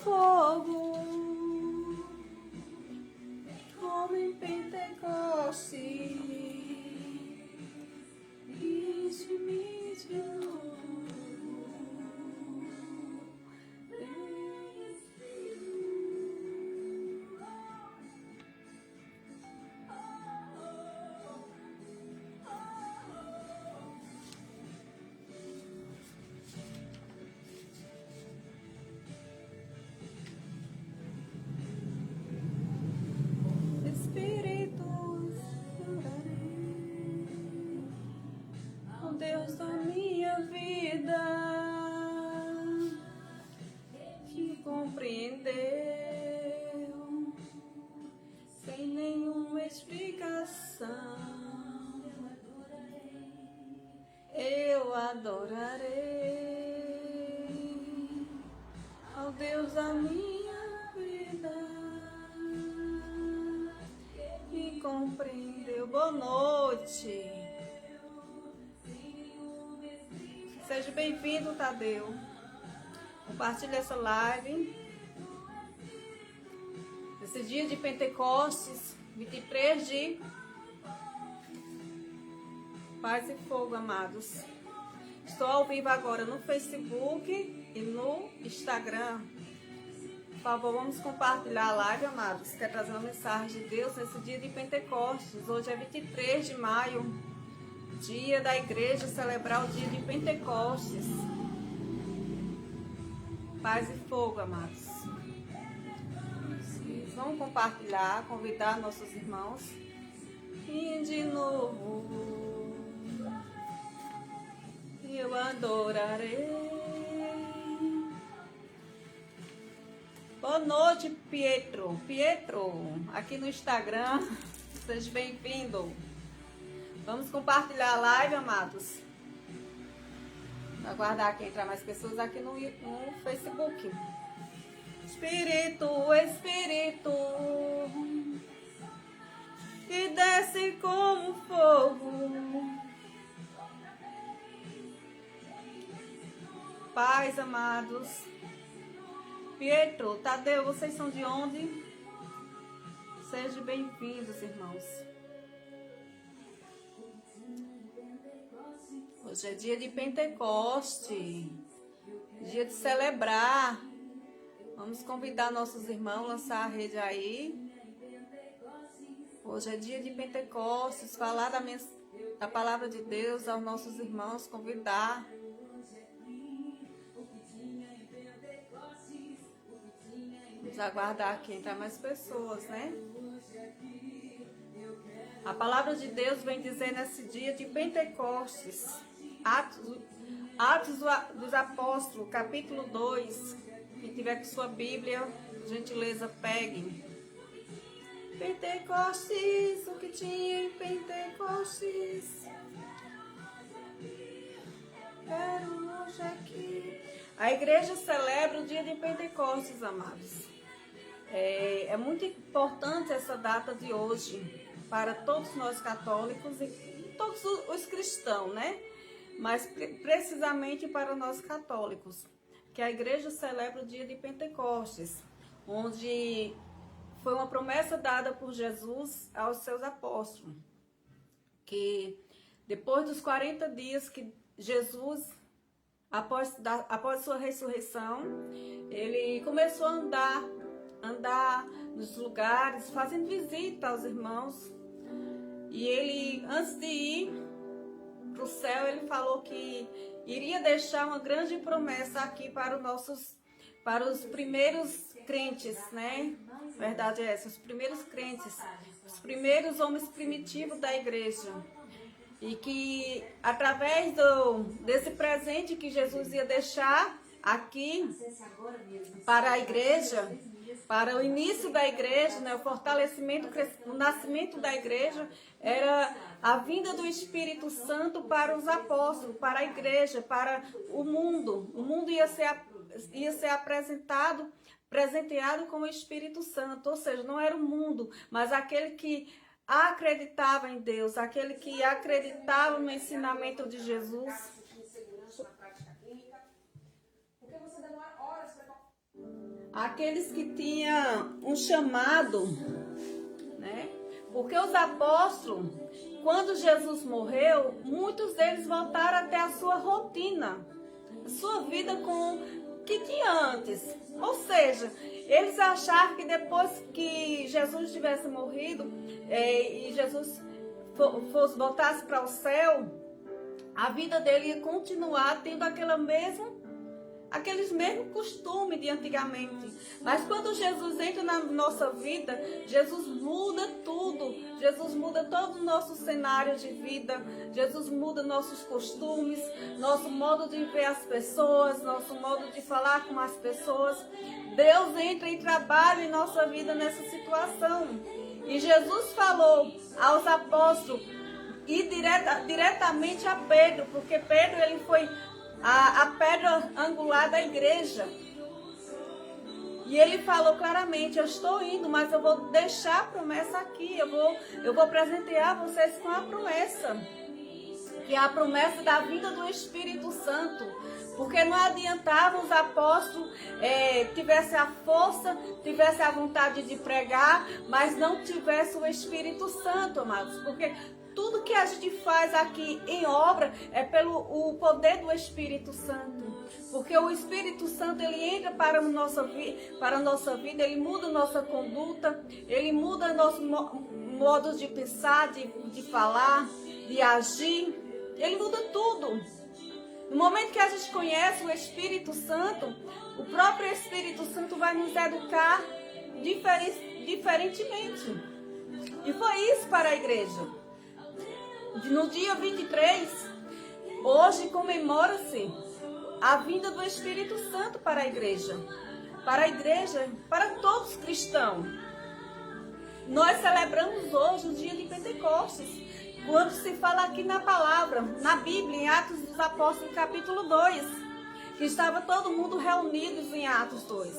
fogo, como em Pentecostes, enche-me de novo. Deus da minha vida, que compreendeu sem nenhuma explicação. Eu adorarei ao Deus da minha vida, que compreendeu. Boa noite. Seja bem-vindo, Tadeu. Compartilhe essa live. Esse dia de Pentecostes, 23 de Paz e Fogo, amados. Estou ao vivo agora no Facebook e no Instagram. Por favor, vamos compartilhar a live, amados. Quer trazer uma mensagem de Deus nesse dia de Pentecostes. Hoje é 23 de maio. Dia da igreja, celebrar o dia de Pentecostes. Paz e fogo, amados. Vamos compartilhar, convidar nossos irmãos. E de novo eu adorarei. Boa noite, Pietro, aqui no Instagram. Seja bem-vindo. Vamos compartilhar a live, amados. Vou aguardar aqui entrar mais pessoas aqui no Facebook. Espírito, que desce como fogo. Paz, amados. Pietro, Tadeu, vocês são de onde? Sejam bem-vindos, irmãos. Hoje é dia de Pentecoste, dia de celebrar. Vamos convidar nossos irmãos a lançar a rede aí. Hoje é dia de Pentecostes, falar da palavra de Deus aos nossos irmãos, convidar. Vamos aguardar aqui entrar mais pessoas, né? A palavra de Deus vem dizer nesse dia de Pentecostes, Atos dos Apóstolos, capítulo 2. Quem tiver com sua Bíblia, gentileza, pegue. Pentecostes, o que tinha em Pentecostes? Quero hoje aqui. A igreja celebra o dia de Pentecostes, amados. É muito importante essa data de hoje para todos nós católicos e todos os cristãos, né? Mas precisamente para nós católicos, que a igreja celebra o dia de Pentecostes, onde foi uma promessa dada por Jesus aos seus apóstolos, que depois dos 40 dias que Jesus, após sua ressurreição, ele começou a andar nos lugares, fazendo visita aos irmãos. E ele, antes de ir para o céu, ele falou que iria deixar uma grande promessa aqui para os primeiros crentes, né? A verdade é essa, os primeiros crentes, os primeiros homens primitivos da igreja. E que através desse presente que Jesus ia deixar aqui para a igreja, para o início da igreja, né, o fortalecimento, o nascimento da igreja, era a vinda do Espírito Santo para os apóstolos, para a igreja, para o mundo. O mundo ia ser presenteado com o Espírito Santo, ou seja, não era o mundo, mas aquele que acreditava em Deus, aquele que acreditava no ensinamento de Jesus. aqueles que tinham um chamado, né? Porque os apóstolos, quando Jesus morreu, muitos deles voltaram até a sua rotina, a sua vida com que tinha antes. Ou seja, eles acharam que depois que Jesus tivesse morrido e Jesus voltasse para o céu, a vida dele ia continuar tendo aqueles mesmos costumes de antigamente. Mas quando Jesus entra na nossa vida, Jesus muda tudo. Jesus muda todo o nosso cenário de vida. Jesus muda nossos costumes, nosso modo de ver as pessoas, nosso modo de falar com as pessoas. Deus entra e trabalha em nossa vida nessa situação. E Jesus falou aos apóstolos e diretamente a Pedro, porque Pedro ele foi a pedra angular da igreja. E ele falou claramente: eu estou indo, mas eu vou deixar a promessa aqui. Eu vou presentear vocês com a promessa, que é a promessa da vinda do Espírito Santo. Porque não adiantava os apóstolos tivessem a força, tivessem a vontade de pregar, mas não tivesse o Espírito Santo, amados. Porque tudo que a gente faz aqui em obra é pelo o poder do Espírito Santo. Porque o Espírito Santo, ele entra para a nossa vida, ele muda a nossa conduta, ele muda nossos modos de pensar, de falar, de agir. Ele muda tudo. No momento que a gente conhece o Espírito Santo, o próprio Espírito Santo vai nos educar diferentemente. E foi isso para a igreja. No dia 23, hoje comemora-se a vinda do Espírito Santo para a igreja. Para todos os cristãos. Nós celebramos hoje o dia de Pentecostes. Quando se fala aqui na palavra, na Bíblia, em Atos dos Apóstolos, capítulo 2, que estava todo mundo reunidos em Atos 2.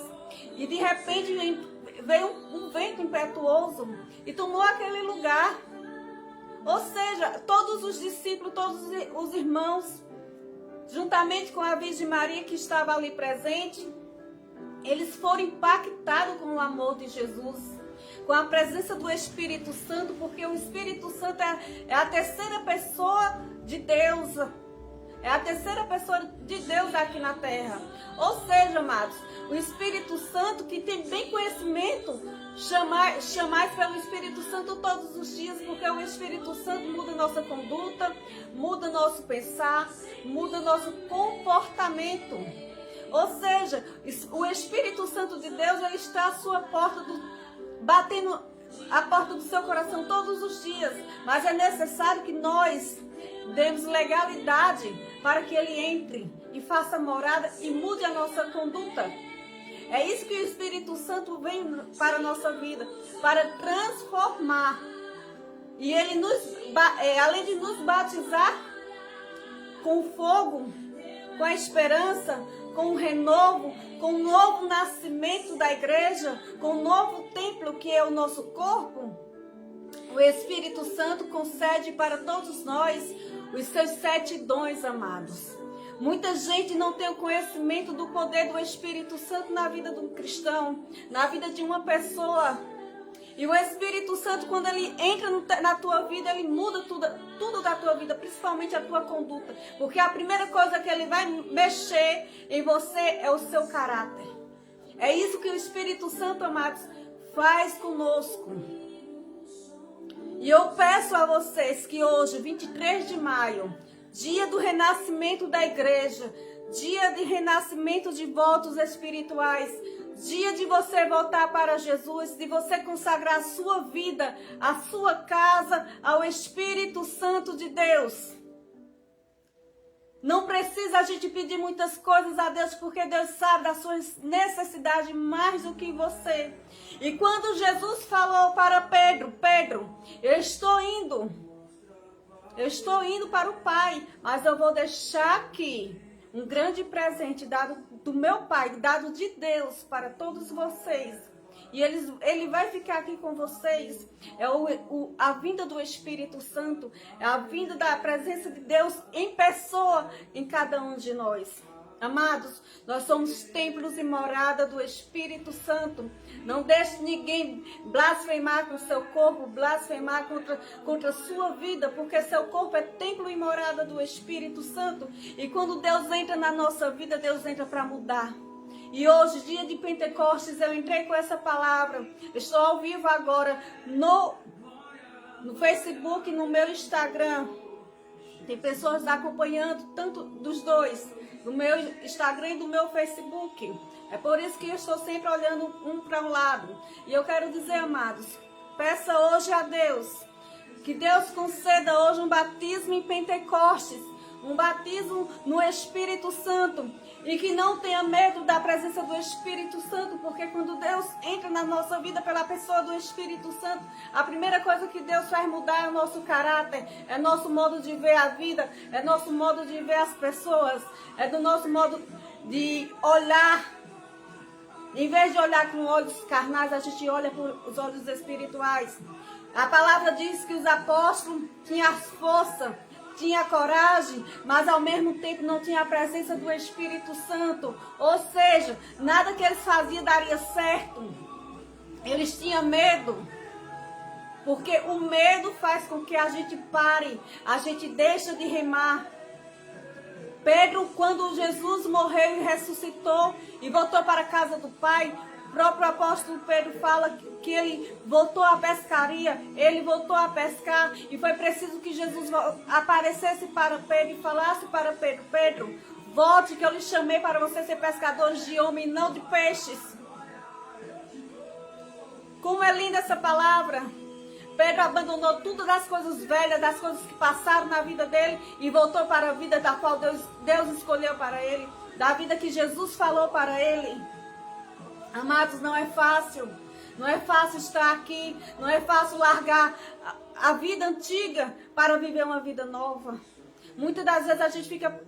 E de repente veio um vento impetuoso e tomou aquele lugar. Ou seja, todos os discípulos, todos os irmãos, juntamente com a Virgem Maria que estava ali presente, eles foram impactados com o amor de Jesus, com a presença do Espírito Santo, porque o Espírito Santo é a terceira pessoa de Deus. É a terceira pessoa de Deus aqui na terra. Ou seja, amados, o Espírito Santo, que tem bem conhecimento, chamais pelo Espírito Santo todos os dias, porque o Espírito Santo muda nossa conduta, muda nosso pensar, muda nosso comportamento. Ou seja, o Espírito Santo de Deus, ele está à sua porta, batendo a porta do seu coração todos os dias. Mas é necessário que nós demos legalidade para que ele entre e faça morada e mude a nossa conduta. É isso que o Espírito Santo vem para a nossa vida, para transformar. E ele além de nos batizar com fogo, com a esperança, com o renovo, com o novo nascimento da igreja, com o novo templo que é o nosso corpo, o Espírito Santo concede para todos nós os seus 7 dons, amados. Muita gente não tem o conhecimento do poder do Espírito Santo na vida do cristão, na vida de uma pessoa. E o Espírito Santo, quando ele entra na tua vida, ele muda tudo da tua vida, principalmente a tua conduta. Porque a primeira coisa que ele vai mexer em você é o seu caráter. É isso que o Espírito Santo, amados, faz conosco. E eu peço a vocês que hoje, 23 de maio, dia do renascimento da igreja, dia de renascimento de votos espirituais, dia de você voltar para Jesus, de você consagrar a sua vida, a sua casa, ao Espírito Santo de Deus. Não precisa a gente pedir muitas coisas a Deus, porque Deus sabe das suas necessidades mais do que você. E quando Jesus falou para Pedro, eu estou indo para o Pai, mas eu vou deixar aqui um grande presente dado do meu Pai, dado de Deus para todos vocês. E ele vai ficar aqui com vocês. É a vinda do Espírito Santo, é a vinda da presença de Deus em pessoa em cada um de nós. Amados, nós somos templos e morada do Espírito Santo. Não deixe ninguém blasfemar com o seu corpo, blasfemar contra a sua vida, porque seu corpo é templo e morada do Espírito Santo. E quando Deus entra na nossa vida, Deus entra para mudar. E hoje, dia de Pentecostes, eu entrei com essa palavra. Estou ao vivo agora no Facebook, no meu Instagram. Tem pessoas acompanhando, tanto dos dois, do meu Instagram e do meu Facebook. É por isso que eu estou sempre olhando um para um lado. E eu quero dizer, amados, peça hoje a Deus, que Deus conceda hoje um batismo em Pentecostes, um batismo no Espírito Santo. E que não tenha medo da presença do Espírito Santo, porque quando Deus entra na nossa vida pela pessoa do Espírito Santo, a primeira coisa que Deus faz mudar é o nosso caráter, é nosso modo de ver a vida, é nosso modo de ver as pessoas, é do nosso modo de olhar. Em vez de olhar com olhos carnais, a gente olha por os olhos espirituais. A palavra diz que os apóstolos tinham força, tinha coragem, mas ao mesmo tempo não tinha a presença do Espírito Santo. Ou seja, nada que eles faziam daria certo. Eles tinham medo. Porque o medo faz com que a gente pare, a gente deixa de remar. Pedro, quando Jesus morreu e ressuscitou e voltou para a casa do Pai, o próprio apóstolo Pedro fala que ele voltou à pescaria, ele voltou a pescar e foi preciso que Jesus aparecesse para Pedro e falasse para Pedro: Pedro, volte que eu lhe chamei para você ser pescador de homem e não de peixes. Como é linda essa palavra. Pedro abandonou tudo das coisas velhas, das coisas que passaram na vida dele e voltou para a vida da qual Deus escolheu para ele, da vida que Jesus falou para ele. Amados, não é fácil. Não é fácil estar aqui. Não é fácil largar a vida antiga para viver uma vida nova. Muitas das vezes a gente fica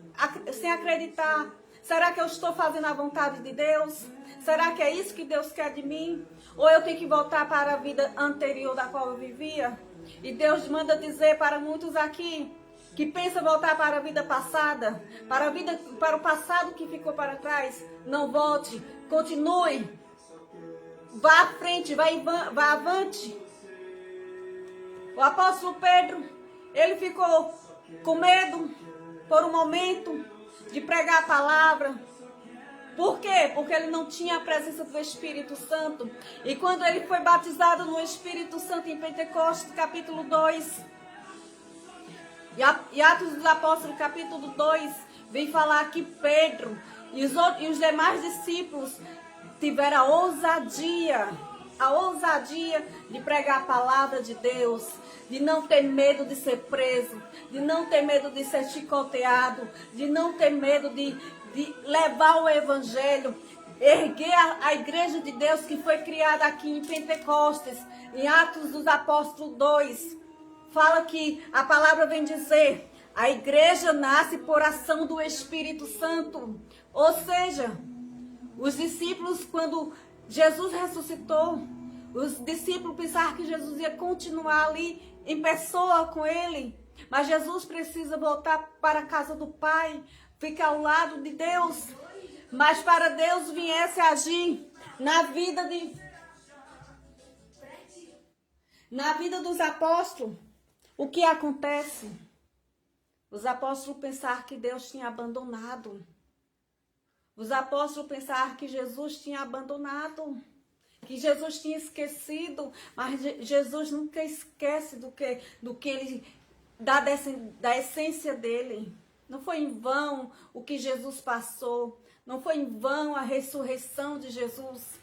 sem acreditar. Será que eu estou fazendo a vontade de Deus? Será que é isso que Deus quer de mim? Ou eu tenho que voltar para a vida anterior da qual eu vivia? E Deus manda dizer para muitos aqui que pensam voltar para a vida passada, para o passado que ficou para trás. Não volte, continue, vá à frente, vá avante. O apóstolo Pedro, ele ficou com medo por um momento de pregar a palavra. Por quê? Porque ele não tinha a presença do Espírito Santo. E quando ele foi batizado no Espírito Santo em Pentecostes, capítulo 2, e Atos dos Apóstolos, capítulo 2, vem falar que Pedro e os demais discípulos tiveram a ousadia de pregar a palavra de Deus, de não ter medo de ser preso, de não ter medo de ser chicoteado, de não ter medo de levar o evangelho, erguer a igreja de Deus que foi criada aqui em Pentecostes, em Atos dos Apóstolos 2. Fala que a palavra vem dizer: a igreja nasce por ação do Espírito Santo. Ou seja, os discípulos, quando Jesus ressuscitou, os discípulos pensaram que Jesus ia continuar ali em pessoa com ele. Mas Jesus precisa voltar para a casa do Pai, ficar ao lado de Deus. Mas para Deus viesse agir na vida dos apóstolos, o que acontece? Os apóstolos pensaram que Deus tinha abandonado. Os apóstolos pensaram que Jesus tinha abandonado, que Jesus tinha esquecido, mas Jesus nunca esquece da essência dele. Não foi em vão o que Jesus passou, não foi em vão a ressurreição de Jesus.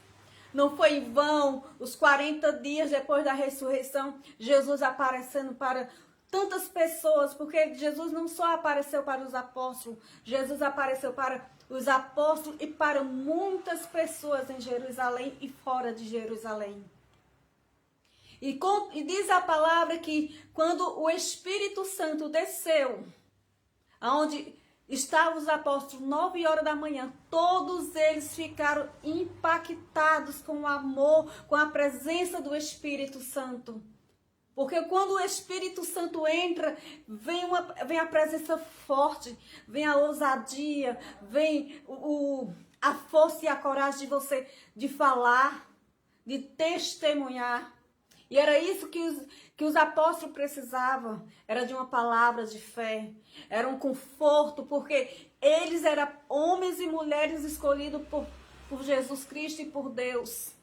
Não foi em vão os 40 dias depois da ressurreição, Jesus aparecendo para tantas pessoas, porque Jesus não só apareceu para os apóstolos, Jesus apareceu para os apóstolos e para muitas pessoas em Jerusalém e fora de Jerusalém. E diz a palavra que quando o Espírito Santo desceu, aonde estavam os apóstolos, 9 horas da manhã, todos eles ficaram impactados com o amor, com a presença do Espírito Santo. Porque quando o Espírito Santo entra, vem a presença forte, vem a ousadia, vem a força e a coragem de você de falar, de testemunhar. E era isso que os apóstolos precisavam, era de uma palavra de fé, era um conforto, porque eles eram homens e mulheres escolhidos por Jesus Cristo e por Deus.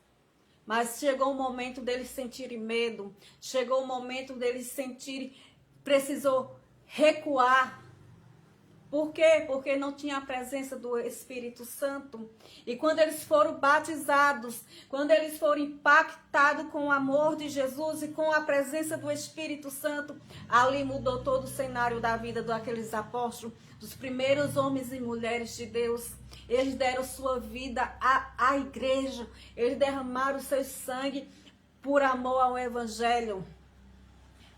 Mas chegou o momento deles sentirem medo, chegou o momento deles sentirem, precisou recuar. Por quê? Porque não tinha a presença do Espírito Santo. E quando eles foram batizados, quando eles foram impactados com o amor de Jesus e com a presença do Espírito Santo, ali mudou todo o cenário da vida daqueles apóstolos, dos primeiros homens e mulheres de Deus. Eles deram sua vida à igreja, eles derramaram seu sangue por amor ao Evangelho.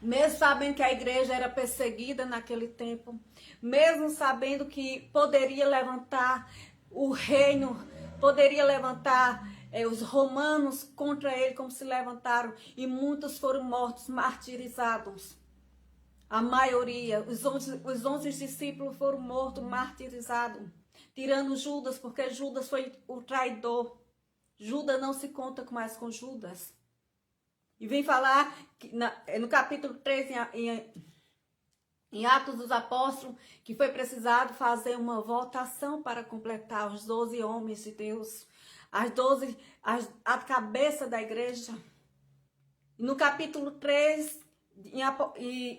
Mesmo sabendo que a igreja era perseguida naquele tempo, mesmo sabendo que poderia levantar o reino, poderia levantar os romanos contra ele, como se levantaram, e muitos foram mortos, martirizados. A maioria, os 11 discípulos foram mortos, martirizados, tirando Judas, porque Judas foi o traidor. Judas não se conta mais com Judas. E vem falar que no capítulo 3, em Atos dos Apóstolos, que foi precisado fazer uma votação para completar os 12 homens de Deus, a cabeça da igreja. E no capítulo 3, em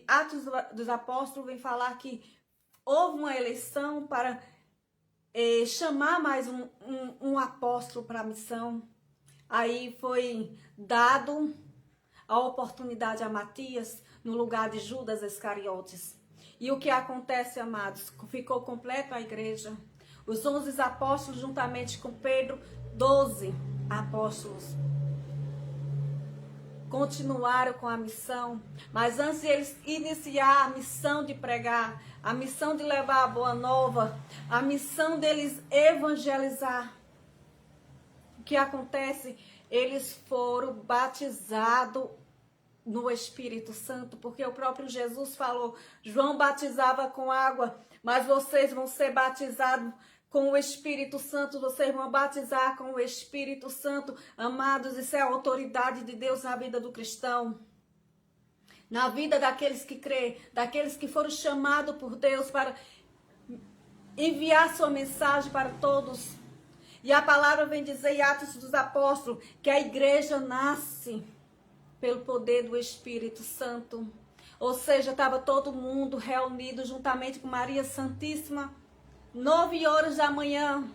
Atos dos Apóstolos, vem falar que houve uma eleição para chamar mais um apóstolo para a missão. Aí foi dado a oportunidade a Matias no lugar de Judas Iscariotes. E o que acontece, amados? Ficou completa a igreja. Os 11 apóstolos, juntamente com Pedro, 12 apóstolos, continuaram com a missão. Mas antes de eles iniciar a missão de pregar, a missão de levar a boa nova, a missão deles evangelizar, o que acontece? Eles foram batizados no Espírito Santo, porque o próprio Jesus falou, João batizava com água, mas vocês vão ser batizados com o Espírito Santo, vocês vão batizar com o Espírito Santo. Amados, isso é a autoridade de Deus na vida do cristão, na vida daqueles que creem, daqueles que foram chamados por Deus para enviar sua mensagem para todos. E a palavra vem dizer em Atos dos Apóstolos que a igreja nasce pelo poder do Espírito Santo. Ou seja, estava todo mundo reunido juntamente com Maria Santíssima, 9 horas da manhã.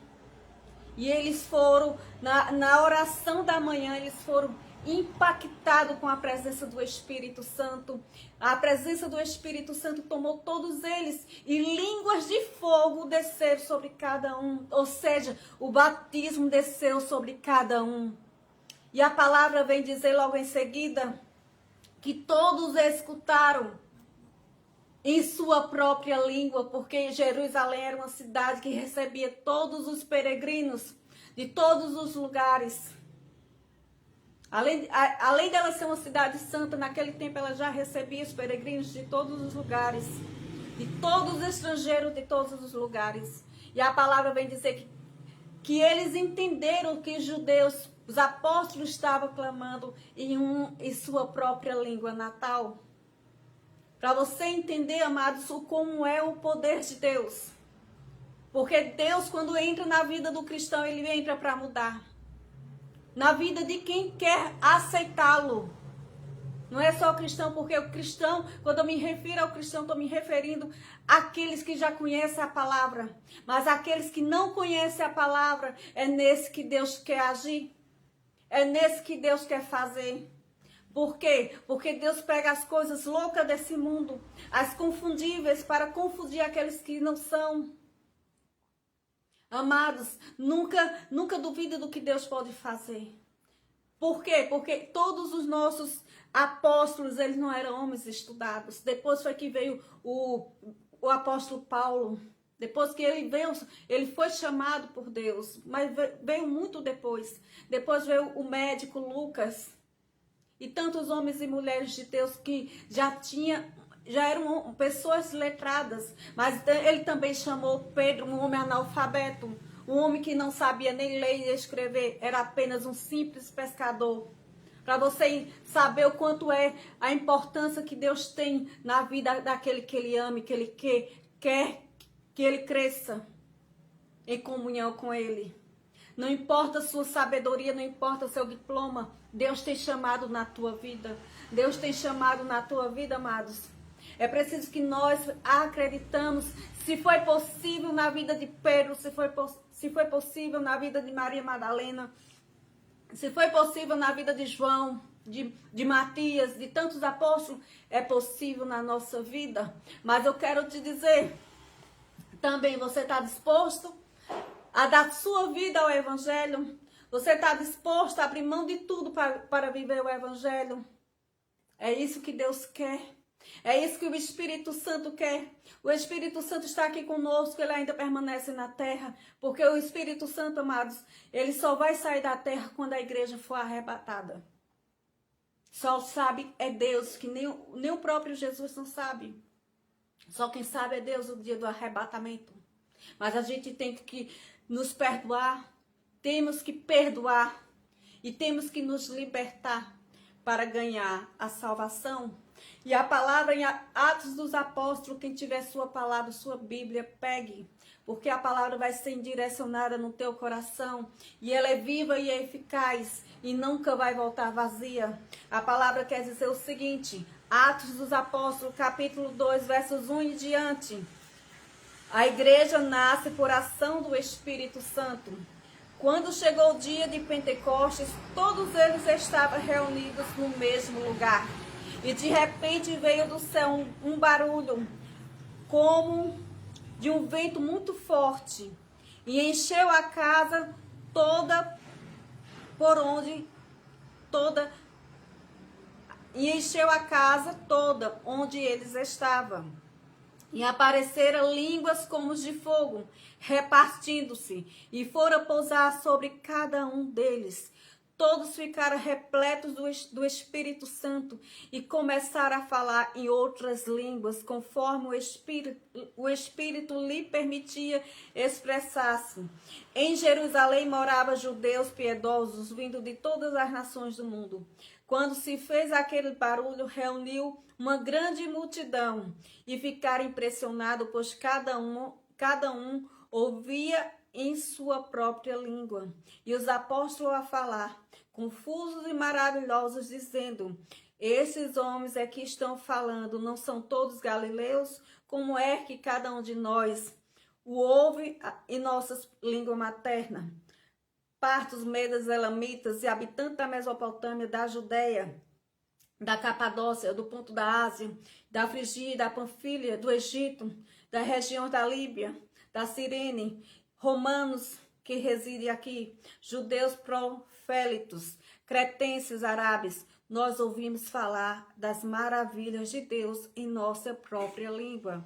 E eles foram, na oração da manhã, eles foram impactados com a presença do Espírito Santo. A presença do Espírito Santo tomou todos eles e línguas de fogo desceram sobre cada um. Ou seja, o batismo desceu sobre cada um. E a palavra vem dizer logo em seguida que todos escutaram em sua própria língua, porque Jerusalém era uma cidade que recebia todos os peregrinos de todos os lugares. Além dela ser uma cidade santa, naquele tempo ela já recebia os peregrinos de todos os lugares, de todos os estrangeiros de todos os lugares. E a palavra vem dizer que eles entenderam que os judeus, os apóstolos, estavam clamando em sua própria língua natal. Para você entender, amados, como é o poder de Deus. Porque Deus, quando entra na vida do cristão, ele entra para mudar. Na vida de quem quer aceitá-lo. Não é só o cristão, porque o cristão, quando eu me refiro ao cristão, estou me referindo àqueles que já conhecem a palavra. Mas aqueles que não conhecem a palavra, é nesse que Deus quer agir. É nesse que Deus quer fazer. Por quê? Porque Deus pega as coisas loucas desse mundo, as confundíveis, para confundir aqueles que não são. Amados, nunca duvide do que Deus pode fazer. Por quê? Porque todos os nossos apóstolos, eles não eram homens estudados. Depois foi que veio o apóstolo Paulo. Depois que ele veio, ele foi chamado por Deus, mas veio muito depois. Depois veio o médico Lucas. E tantos homens e mulheres de Deus que já eram pessoas letradas, mas ele também chamou Pedro um homem analfabeto, um homem que não sabia nem ler e escrever, era apenas um simples pescador. Para você saber o quanto é a importância que Deus tem na vida daquele que ele ama, que ele quer que ele cresça em comunhão com ele. Não importa a sua sabedoria, não importa o seu diploma, Deus tem chamado na tua vida. Deus tem chamado na tua vida, amados. É preciso que nós acreditamos. Se foi possível na vida de Pedro, se foi possível na vida de Maria Madalena, se foi possível na vida de João, de Matias, de tantos apóstolos, é possível na nossa vida. Mas eu quero te dizer, também você está disposto a dar sua vida ao Evangelho? Você está disposto a abrir mão de tudo para viver o Evangelho? É isso que Deus quer. É isso que o Espírito Santo quer. O Espírito Santo está aqui conosco, ele ainda permanece na terra, porque o Espírito Santo, amados, ele só vai sair da terra quando a igreja for arrebatada. Só sabe é Deus, que nem o próprio Jesus não sabe. Só quem sabe é Deus o dia do arrebatamento. Mas a gente tem que nos perdoar, temos que perdoar e temos que nos libertar para ganhar a salvação. E a palavra em Atos dos Apóstolos, quem tiver sua palavra, sua Bíblia, pegue. Porque a palavra vai ser direcionada no teu coração. E ela é viva e é eficaz. E nunca vai voltar vazia. A palavra quer dizer o seguinte. Atos dos Apóstolos, capítulo 2, versos 1 em diante. A igreja nasce por ação do Espírito Santo. Quando chegou o dia de Pentecostes, todos eles estavam reunidos no mesmo lugar. E de repente veio do céu um barulho, como de um vento muito forte, e encheu a casa toda, onde eles estavam. E apareceram línguas como de fogo, repartindo-se, e foram pousar sobre cada um deles. Todos ficaram repletos do Espírito Santo e começaram a falar em outras línguas, conforme o Espírito lhe permitia expressar-se. Em Jerusalém moravam judeus piedosos, vindo de todas as nações do mundo. Quando se fez aquele barulho, reuniu uma grande multidão e ficaram impressionados, pois cada um ouvia em sua própria língua. E os apóstolos a falar, confusos e maravilhosos, dizendo: esses homens é que estão falando, não são todos galileus? Como é que cada um de nós o ouve em nossa língua materna? Partos, medas, elamitas e habitantes da Mesopotâmia, da Judeia, da Capadócia, do ponto da Ásia, da Frigia, da Panfilha, do Egito, da região da Líbia, da Cirene, romanos que residem aqui, judeus prosélitos, cretenses, árabes, nós ouvimos falar das maravilhas de Deus em nossa própria língua.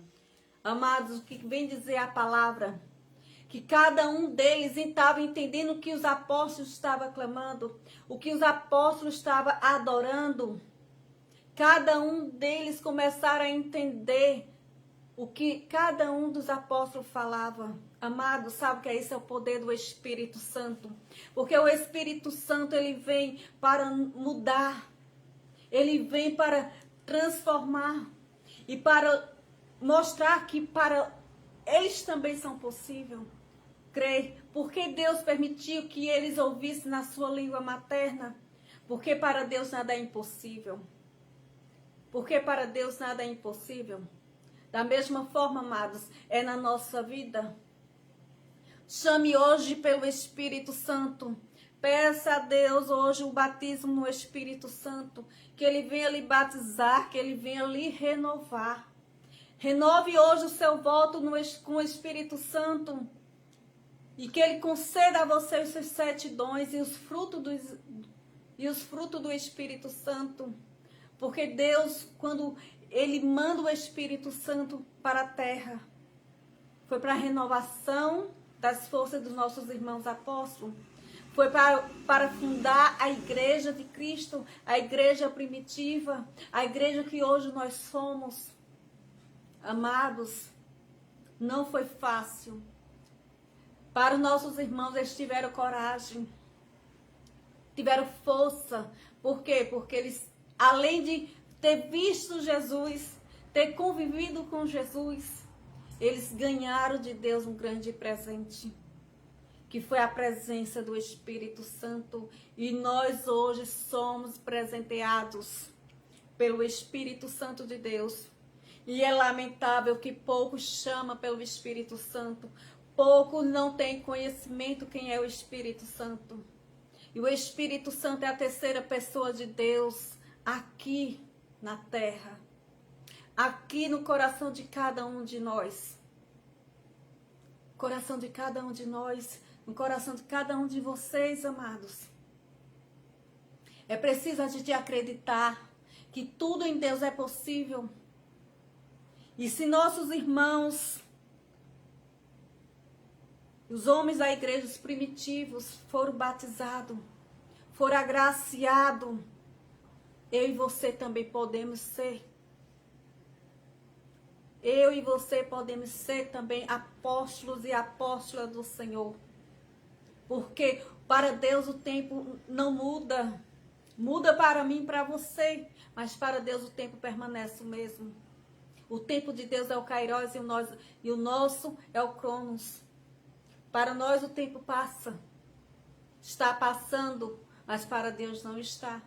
Amados, o que vem dizer a palavra? Que cada um deles estava entendendo o que os apóstolos estavam clamando, o que os apóstolos estavam adorando. Cada um deles começaram a entender o que cada um dos apóstolos falava. Amado, sabe que esse é o poder do Espírito Santo? Porque o Espírito Santo, ele vem para mudar. Ele vem para transformar. E para mostrar que para eles também são possíveis. Crer. Porque Deus permitiu que eles ouvissem na sua língua materna? Porque para Deus nada é impossível. Porque para Deus nada é impossível. Da mesma forma, amados, é na nossa vida. Chame hoje pelo Espírito Santo. Peça a Deus hoje o batismo no Espírito Santo. Que Ele venha lhe batizar, que Ele venha lhe renovar. Renove hoje o seu voto com o Espírito Santo. E que Ele conceda a você os seus 7 dons e os frutos do Espírito Santo. Porque Deus, quando Ele manda o Espírito Santo para a terra, foi para a renovação das forças dos nossos irmãos apóstolos. Foi para fundar a igreja de Cristo, a igreja primitiva, a igreja que hoje nós somos. Amados, não foi fácil. Para os nossos irmãos, eles tiveram coragem, tiveram força. Por quê? Porque eles, além de ter visto Jesus, ter convivido com Jesus, eles ganharam de Deus um grande presente, que foi a presença do Espírito Santo. E nós hoje somos presenteados pelo Espírito Santo de Deus. E é lamentável que poucos chamam pelo Espírito Santo. Poucos não têm conhecimento quem é o Espírito Santo. E o Espírito Santo é a terceira pessoa de Deus aqui na terra. Aqui no coração de cada um de nós. Coração de cada um de nós. No coração de cada um de vocês, amados. É preciso a gente acreditar que tudo em Deus é possível. E se nossos irmãos, os homens da igreja, os primitivos, foram batizados, foram agraciados, eu e você também podemos ser. Eu e você podemos ser também apóstolos e apóstolas do Senhor. Porque para Deus o tempo não muda. Muda para mim e para você. Mas para Deus o tempo permanece o mesmo. O tempo de Deus é o Kairos e o nosso é o Cronos. Para nós o tempo passa. Está passando, mas para Deus não está.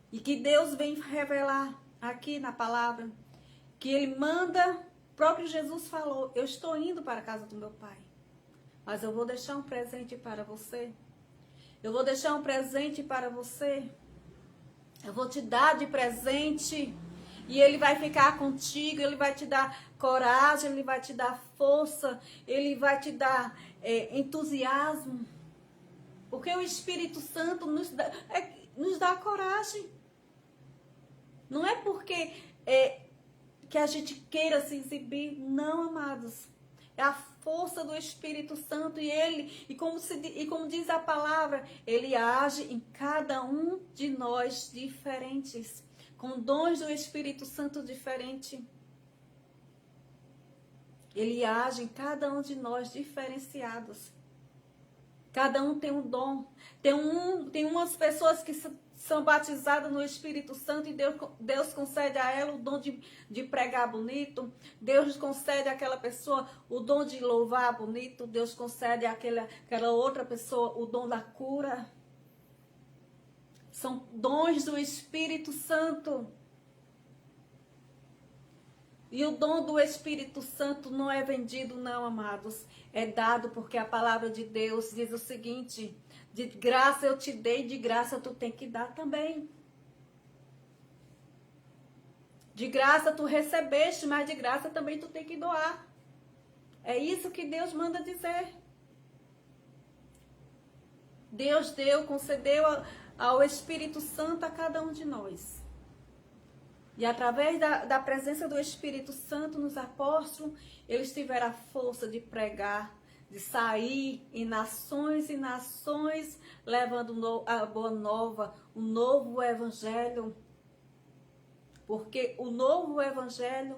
E que Deus vem revelar aqui na palavra. Que Ele manda, o próprio Jesus falou, eu estou indo para a casa do meu Pai. Mas eu vou deixar um presente para você. Eu vou deixar um presente para você. Eu vou te dar de presente. E Ele vai ficar contigo. Ele vai te dar coragem. Ele vai te dar força. Ele vai te dar entusiasmo. Porque o Espírito Santo nos dá coragem. Não é porque que a gente queira se exibir. Não, amados. É a força do Espírito Santo e como diz a palavra, Ele age em cada um de nós diferentes, com dons do Espírito Santo diferente. Ele age em cada um de nós diferenciados. Cada um tem um dom. Tem umas pessoas que são batizadas no Espírito Santo e Deus concede a ela o dom de pregar bonito. Deus concede àquela pessoa o dom de louvar bonito. Deus concede àquela outra pessoa o dom da cura. São dons do Espírito Santo. E o dom do Espírito Santo não é vendido, não, amados. É dado porque a palavra de Deus diz o seguinte: de graça eu te dei, de graça tu tem que dar também. De graça tu recebeste, mas de graça também tu tem que doar. É isso que Deus manda dizer. Deus concedeu ao Espírito Santo a cada um de nós. E através da presença do Espírito Santo nos apóstolos, eles tiveram a força de pregar, de sair em nações e nações, levando a boa nova, o novo evangelho. Porque o novo evangelho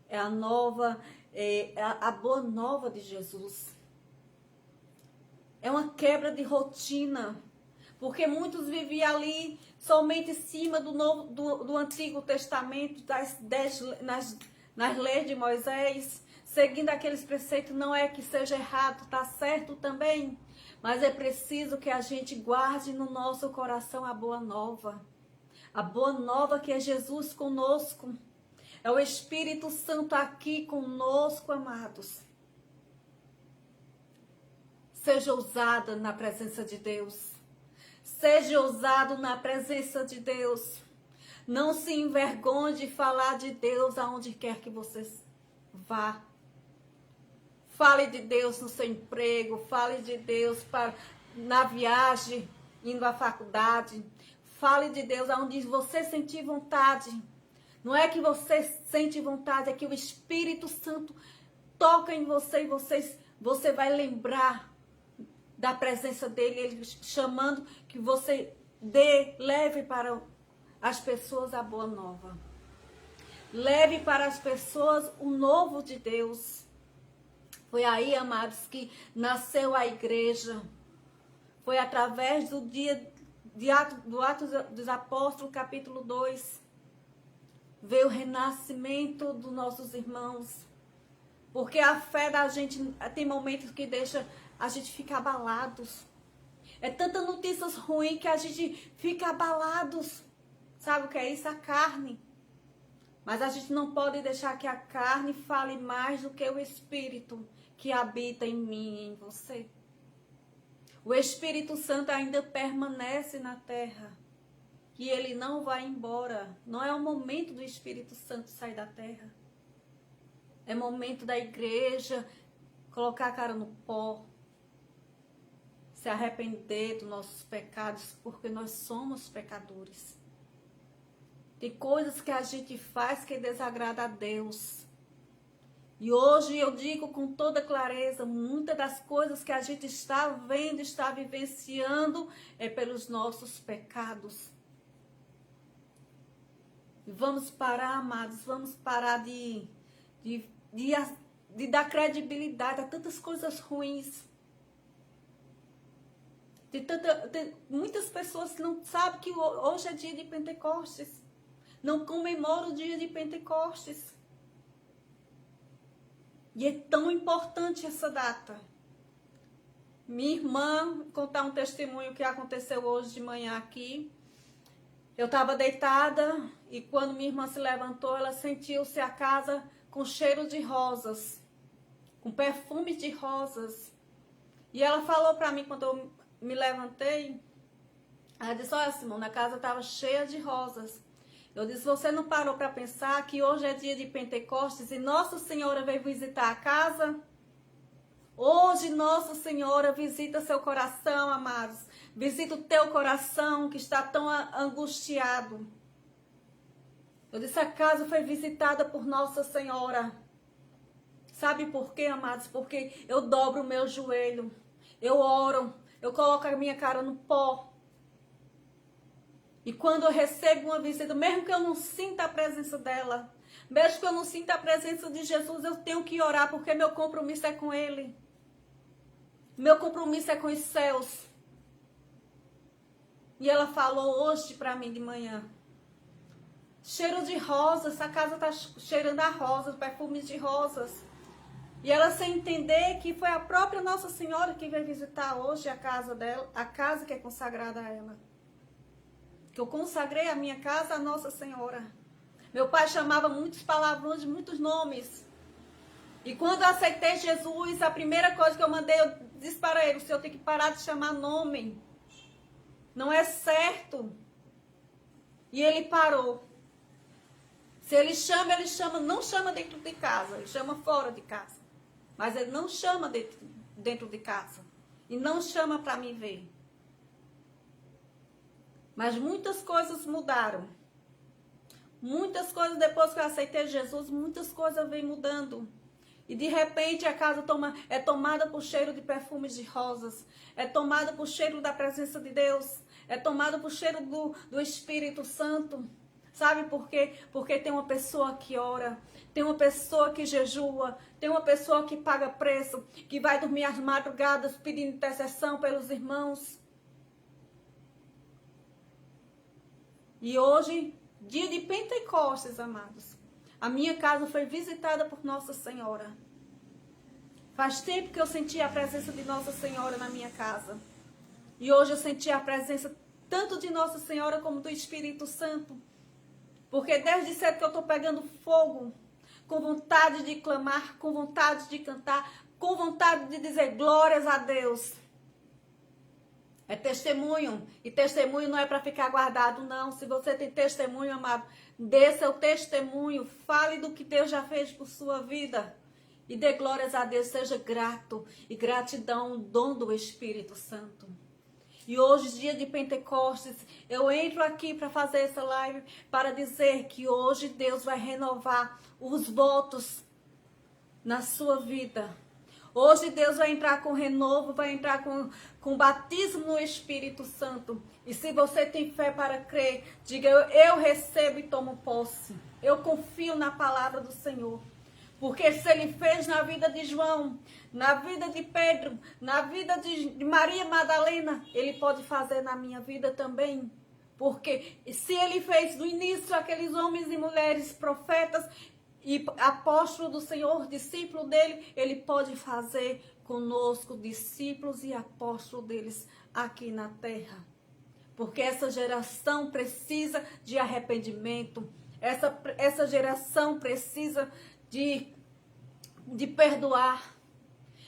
é a boa nova de Jesus. É uma quebra de rotina. Porque muitos viviam ali somente em cima do Antigo Testamento, nas leis de Moisés, seguindo aqueles preceitos. Não é que seja errado, está certo também. Mas é preciso que a gente guarde no nosso coração a boa nova. A boa nova que é Jesus conosco. É o Espírito Santo aqui conosco, amados. Seja ousada na presença de Deus. Seja ousado na presença de Deus. Não se envergonhe de falar de Deus aonde quer que você vá. Fale de Deus no seu emprego. Fale de Deus na viagem, indo à faculdade. Fale de Deus aonde você sentir vontade. Não é que você sente vontade, é que o Espírito Santo toca em você e você vai lembrar da presença dele, ele chamando que você leve para as pessoas a boa nova. Leve para as pessoas o novo de Deus. Foi aí, amados, que nasceu a igreja. Foi através do do Atos dos Apóstolos, capítulo 2. Veio o renascimento dos nossos irmãos. Porque a fé da gente tem momentos que deixa a gente ficar abalados. É tanta notícias ruins que a gente fica abalados. Sabe o que é isso? A carne. Mas a gente não pode deixar que a carne fale mais do que o Espírito que habita em mim e em você. O Espírito Santo ainda permanece na terra. E ele não vai embora. Não é o momento do Espírito Santo sair da terra. É momento da igreja colocar a cara no pó. Se arrepender dos nossos pecados, porque nós somos pecadores. Tem coisas que a gente faz que desagrada a Deus. E hoje eu digo com toda clareza, muitas das coisas que a gente está vendo, está vivenciando, é pelos nossos pecados. E vamos parar, amados, vamos parar de dar credibilidade a tantas coisas ruins. Tem muitas pessoas que não sabem que hoje é dia de Pentecostes. Não comemoram o dia de Pentecostes. E é tão importante essa data. Minha irmã, contar um testemunho que aconteceu hoje de manhã aqui. Eu estava deitada e quando minha irmã se levantou, ela sentiu-se a casa com cheiro de rosas, com perfume de rosas. E ela falou para mim quando eu me levantei, ela disse, olha Simone, a casa estava cheia de rosas. Eu disse, você não parou para pensar que hoje é dia de Pentecostes e Nossa Senhora veio visitar a casa? Hoje Nossa Senhora visita seu coração, amados. Visita o teu coração que está tão angustiado. Eu disse, a casa foi visitada por Nossa Senhora. Sabe por quê, amados? Porque eu dobro o meu joelho. Eu oro. Eu coloco a minha cara no pó. E quando eu recebo uma visita, mesmo que eu não sinta a presença dela, mesmo que eu não sinta a presença de Jesus, eu tenho que orar, porque meu compromisso é com Ele. Meu compromisso é com os céus. E ela falou hoje para mim de manhã. Cheiro de rosas, essa casa está cheirando a rosas, perfumes de rosas. E ela sem entender que foi a própria Nossa Senhora que veio visitar hoje a casa dela, a casa que é consagrada a ela. Que eu consagrei a minha casa a Nossa Senhora. Meu pai chamava muitos palavrões, muitos nomes. E quando eu aceitei Jesus, a primeira coisa que eu mandei, eu disse para ele, o senhor tem que parar de chamar nome. Não é certo. E ele parou. Se ele chama, não chama dentro de casa, ele chama fora de casa. Mas ele não chama dentro de casa. E não chama para me ver. Mas muitas coisas mudaram. Muitas coisas, depois que eu aceitei Jesus, muitas coisas vêm mudando. E de repente a casa é tomada por cheiro de perfumes de rosas. É tomada por cheiro da presença de Deus. É tomada por cheiro do Espírito Santo. Sabe por quê? Porque tem uma pessoa que ora. Tem uma pessoa que jejua. Tem uma pessoa que paga preço. Que vai dormir às madrugadas pedindo intercessão pelos irmãos. E hoje, dia de Pentecostes, amados, a minha casa foi visitada por Nossa Senhora. Faz tempo que eu senti a presença de Nossa Senhora na minha casa. E hoje eu senti a presença tanto de Nossa Senhora como do Espírito Santo. Porque desde cedo que eu estou pegando fogo, com vontade de clamar, com vontade de cantar, com vontade de dizer glórias a Deus. É testemunho. E testemunho não é para ficar guardado, não. Se você tem testemunho, amado, dê seu testemunho. Fale do que Deus já fez por sua vida. E dê glórias a Deus. Seja grato. E gratidão, o dom do Espírito Santo. E hoje, dia de Pentecostes, eu entro aqui para fazer essa live para dizer que hoje Deus vai renovar os votos na sua vida. Hoje Deus vai entrar com renovo, vai entrar com batismo no Espírito Santo. E se você tem fé para crer, diga: eu recebo e tomo posse. Eu confio na palavra do Senhor. Porque se Ele fez na vida de João, na vida de Pedro, na vida de Maria Madalena, Ele pode fazer na minha vida também. Porque se Ele fez no início aqueles homens e mulheres profetas e apóstolos do Senhor, discípulo dele, Ele pode fazer conosco, discípulos e apóstolos deles aqui na terra. Porque essa geração precisa de arrependimento, essa geração precisa de perdoar.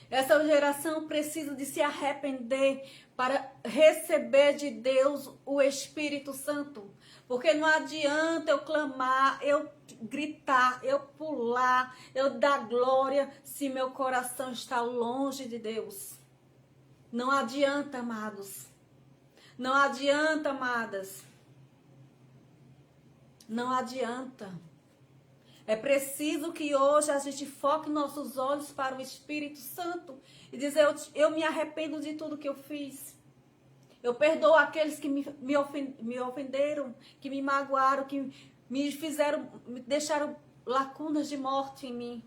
Essa geração precisa de se arrepender para receber de Deus o Espírito Santo. Porque não adianta eu clamar, eu gritar, eu pular, eu dar glória se meu coração está longe de Deus. Não adianta, amados. Não adianta, amadas. Não adianta. É preciso que hoje a gente foque nossos olhos para o Espírito Santo e dizer: eu me arrependo de tudo que eu fiz. Eu perdoo aqueles que me ofenderam, que me magoaram, que me deixaram lacunas de morte em mim.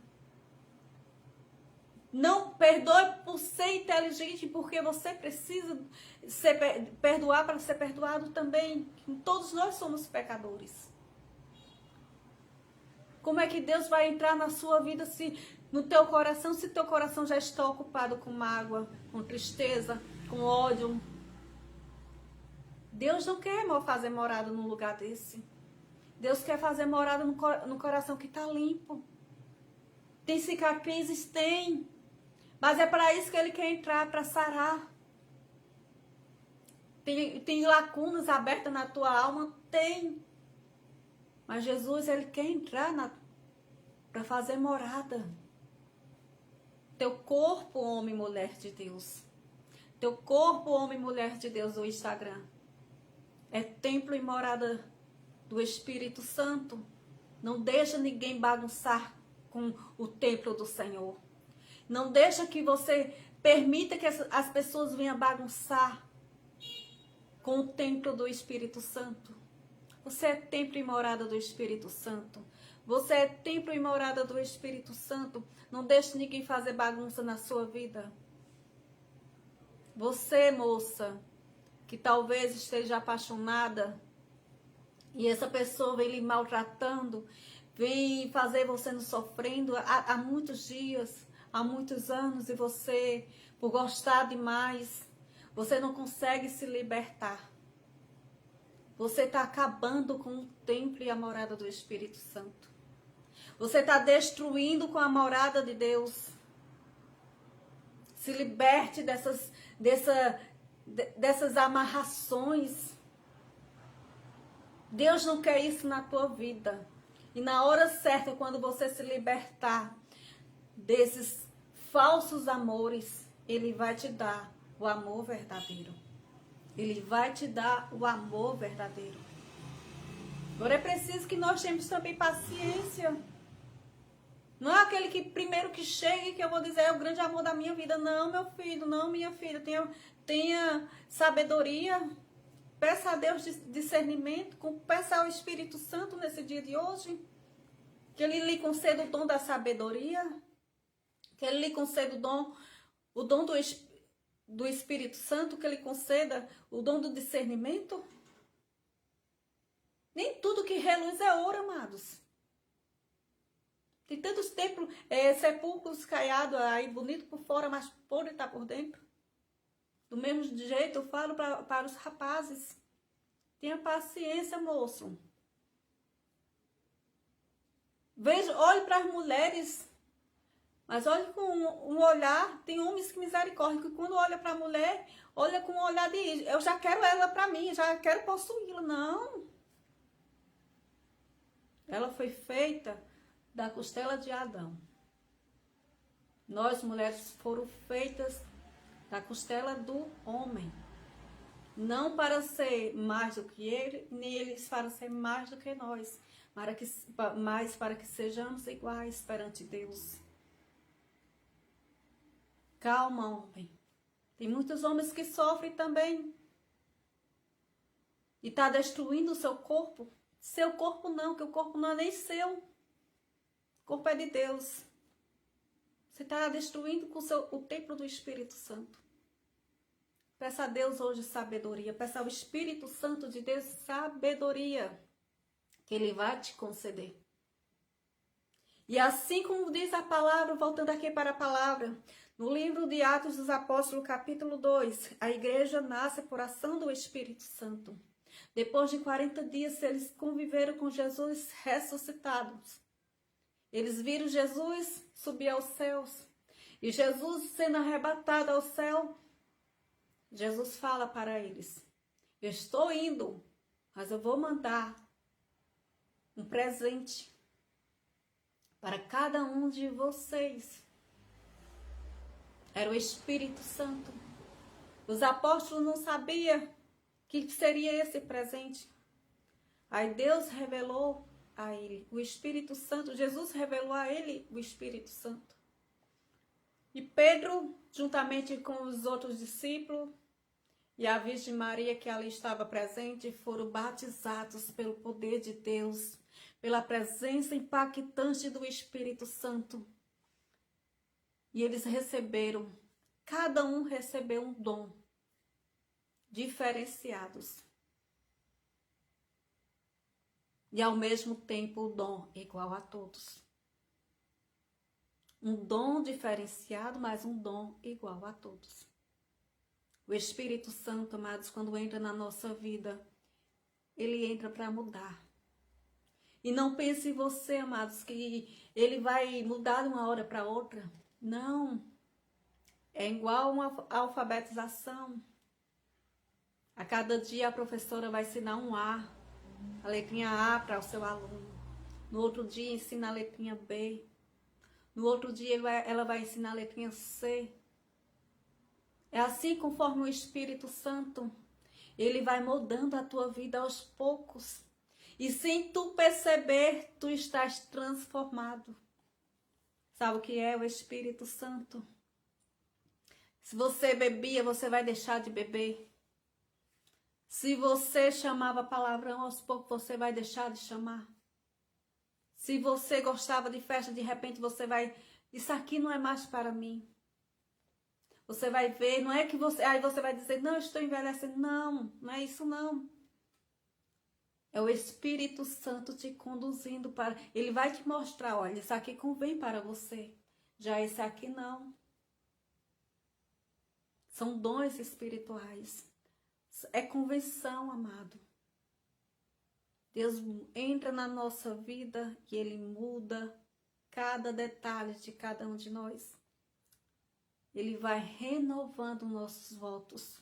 Não perdoe por ser inteligente, porque você precisa perdoar para ser perdoado também. Todos nós somos pecadores. Como é que Deus vai entrar na sua vida no teu coração, se teu coração já está ocupado com mágoa, com tristeza, com ódio? Deus não quer fazer morada num lugar desse. Deus quer fazer morada no coração que está limpo. Tem cicatrizes? Tem. Mas é para isso que Ele quer entrar, para sarar. Tem lacunas abertas na tua alma? Tem. Mas Jesus, Ele quer entrar para fazer morada. Teu corpo, homem e mulher de Deus. Teu corpo, homem e mulher de Deus, do Instagram. É templo e morada do Espírito Santo. Não deixa ninguém bagunçar com o templo do Senhor. Não deixa que você permita que as pessoas venham bagunçar com o templo do Espírito Santo. Você é templo e morada do Espírito Santo. Você é templo e morada do Espírito Santo. Não deixe ninguém fazer bagunça na sua vida. Você, moça, que talvez esteja apaixonada e essa pessoa vem lhe maltratando, vem fazer você não sofrendo há muitos dias, há muitos anos, e você, por gostar demais, você não consegue se libertar. Você está acabando com o templo e a morada do Espírito Santo. Você está destruindo com a morada de Deus. Se liberte dessas amarrações. Deus não quer isso na tua vida. E na hora certa, quando você se libertar desses falsos amores, Ele vai te dar o amor verdadeiro. Ele vai te dar o amor verdadeiro. Agora é preciso que nós tenhamos também paciência. Não é aquele que primeiro que chega e que eu vou dizer é o grande amor da minha vida. Não, meu filho, não, minha filha. Tenha sabedoria. Peça a Deus discernimento. Peça ao Espírito Santo nesse dia de hoje. Que Ele lhe conceda o dom da sabedoria. Que Ele lhe conceda o dom do Espírito Santo. Que Ele conceda o dom do discernimento. Nem tudo que reluz é ouro, amados. Tem tantos templos, sepulcros caiados aí, bonito por fora, mas podre está por dentro. Do mesmo jeito eu falo para os rapazes. Tenha paciência, moço. Olhe para as mulheres, mas olhe com um olhar. Tem homens que misericórdia, que quando olha para a mulher, olha com um olhar de: eu já quero ela para mim, já quero possuí-la. Não. Ela foi feita da costela de Adão. Nós, mulheres, foram feitas da costela do homem. Não para ser mais do que ele, nem eles para ser mais do que nós, mas para que sejamos iguais perante Deus. Calma, homem. Tem muitos homens que sofrem também. E está destruindo o seu corpo. Seu corpo não, que o corpo não é nem seu. O corpo é de Deus. Você está destruindo com o templo do Espírito Santo. Peça a Deus hoje sabedoria. Peça ao Espírito Santo de Deus sabedoria. Que Ele vai te conceder. E assim como diz a palavra, voltando aqui para a palavra, no livro de Atos dos Apóstolos, capítulo 2, a igreja nasce por ação do Espírito Santo. Depois de 40 dias, eles conviveram com Jesus ressuscitados. Eles viram Jesus subir aos céus. E Jesus sendo arrebatado ao céu, Jesus fala para eles: eu estou indo, mas eu vou mandar um presente para cada um de vocês. Era o Espírito Santo. Os apóstolos não sabiam que seria esse presente. Aí Deus revelou a ele o Espírito Santo. Jesus revelou a ele o Espírito Santo. E Pedro, juntamente com os outros discípulos e a Virgem Maria que ali estava presente, foram batizados pelo poder de Deus, pela presença impactante do Espírito Santo. E eles receberam, cada um recebeu um dom diferenciados. E ao mesmo tempo o dom igual a todos. Um dom diferenciado, mas um dom igual a todos. O Espírito Santo, amados, quando entra na nossa vida, ele entra para mudar. E não pense em você, amados, que ele vai mudar de uma hora para outra. Não. É igual uma alfabetização. A cada dia a professora vai ensinar um A, a letrinha A para o seu aluno. No outro dia ensina a letrinha B. No outro dia ela vai ensinar a letrinha C. É assim conforme o Espírito Santo, ele vai moldando a tua vida aos poucos. E sem tu perceber, tu estás transformado. Sabe o que é o Espírito Santo? Se você bebia, você vai deixar de beber. Se você chamava palavrão, aos poucos você vai deixar de chamar. Se você gostava de festa, de repente você vai... Isso aqui não é mais para mim. Você vai ver, não é que você... Aí você vai dizer, não, eu estou envelhecendo. Não, não é isso não. É o Espírito Santo te conduzindo para... Ele vai te mostrar, olha, isso aqui convém para você. Já esse aqui não. São dons espirituais. É convenção, amado. Deus entra na nossa vida e Ele muda cada detalhe de cada um de nós. Ele vai renovando nossos votos.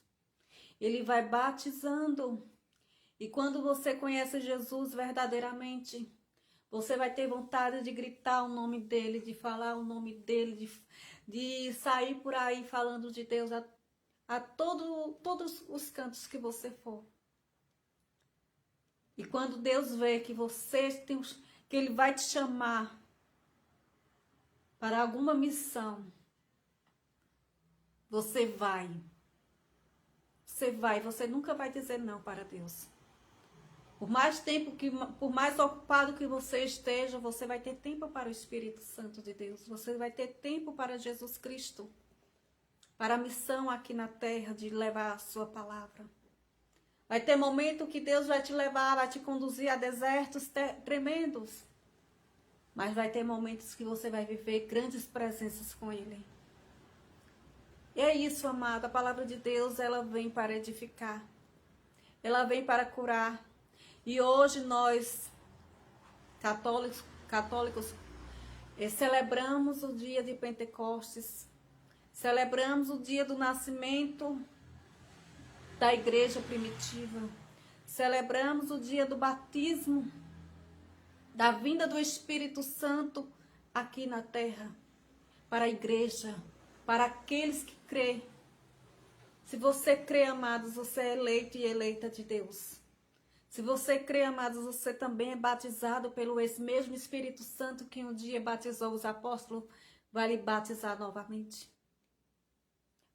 Ele vai batizando. E quando você conhece Jesus verdadeiramente, você vai ter vontade de gritar o nome dele, de falar o nome dele, de sair por aí falando de Deus a todos os cantos que você for. E quando Deus vê que você tem, que Ele vai te chamar para alguma missão, você vai. Você nunca vai dizer não para Deus. Por mais ocupado que você esteja, você vai ter tempo para o Espírito Santo de Deus. Você vai ter tempo para Jesus Cristo. Para a missão aqui na terra de levar a sua palavra. Vai ter momento que Deus vai te levar, vai te conduzir a desertos tremendos. Mas vai ter momentos que você vai viver grandes presenças com Ele. E é isso, amado. A palavra de Deus, ela vem para edificar. Ela vem para curar. E hoje nós, católicos, celebramos o dia de Pentecostes. Celebramos o dia do nascimento da igreja primitiva. Celebramos o dia do batismo, da vinda do Espírito Santo aqui na terra, para a igreja, para aqueles que crêem. Se você crê, amados, você é eleito e eleita de Deus. Se você crê, amados, você também é batizado pelo esse mesmo Espírito Santo que um dia batizou os apóstolos, vai lhe batizar novamente.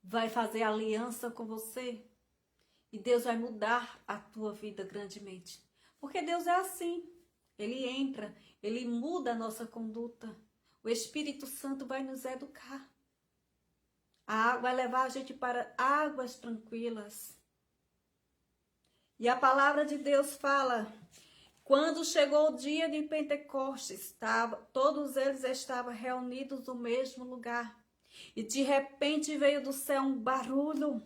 vai fazer aliança com você e Deus vai mudar a tua vida grandemente. Porque Deus é assim, Ele entra, Ele muda a nossa conduta. O Espírito Santo vai nos educar. A água vai levar a gente para águas tranquilas. E a palavra de Deus fala, quando chegou o dia de Pentecostes, todos eles estavam reunidos no mesmo lugar. E de repente veio do céu um barulho,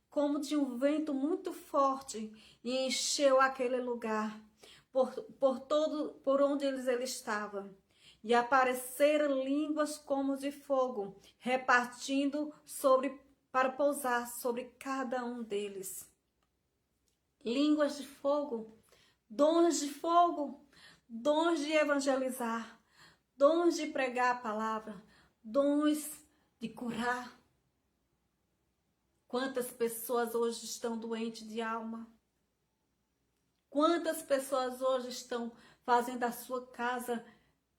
como de um vento muito forte, e encheu aquele lugar, por onde eles estavam. E apareceram línguas como de fogo, repartindo para pousar sobre cada um deles. Línguas de fogo, dons de evangelizar, dons de pregar a palavra, dons de curar. Quantas pessoas hoje estão doentes de alma? Quantas pessoas hoje estão fazendo a sua casa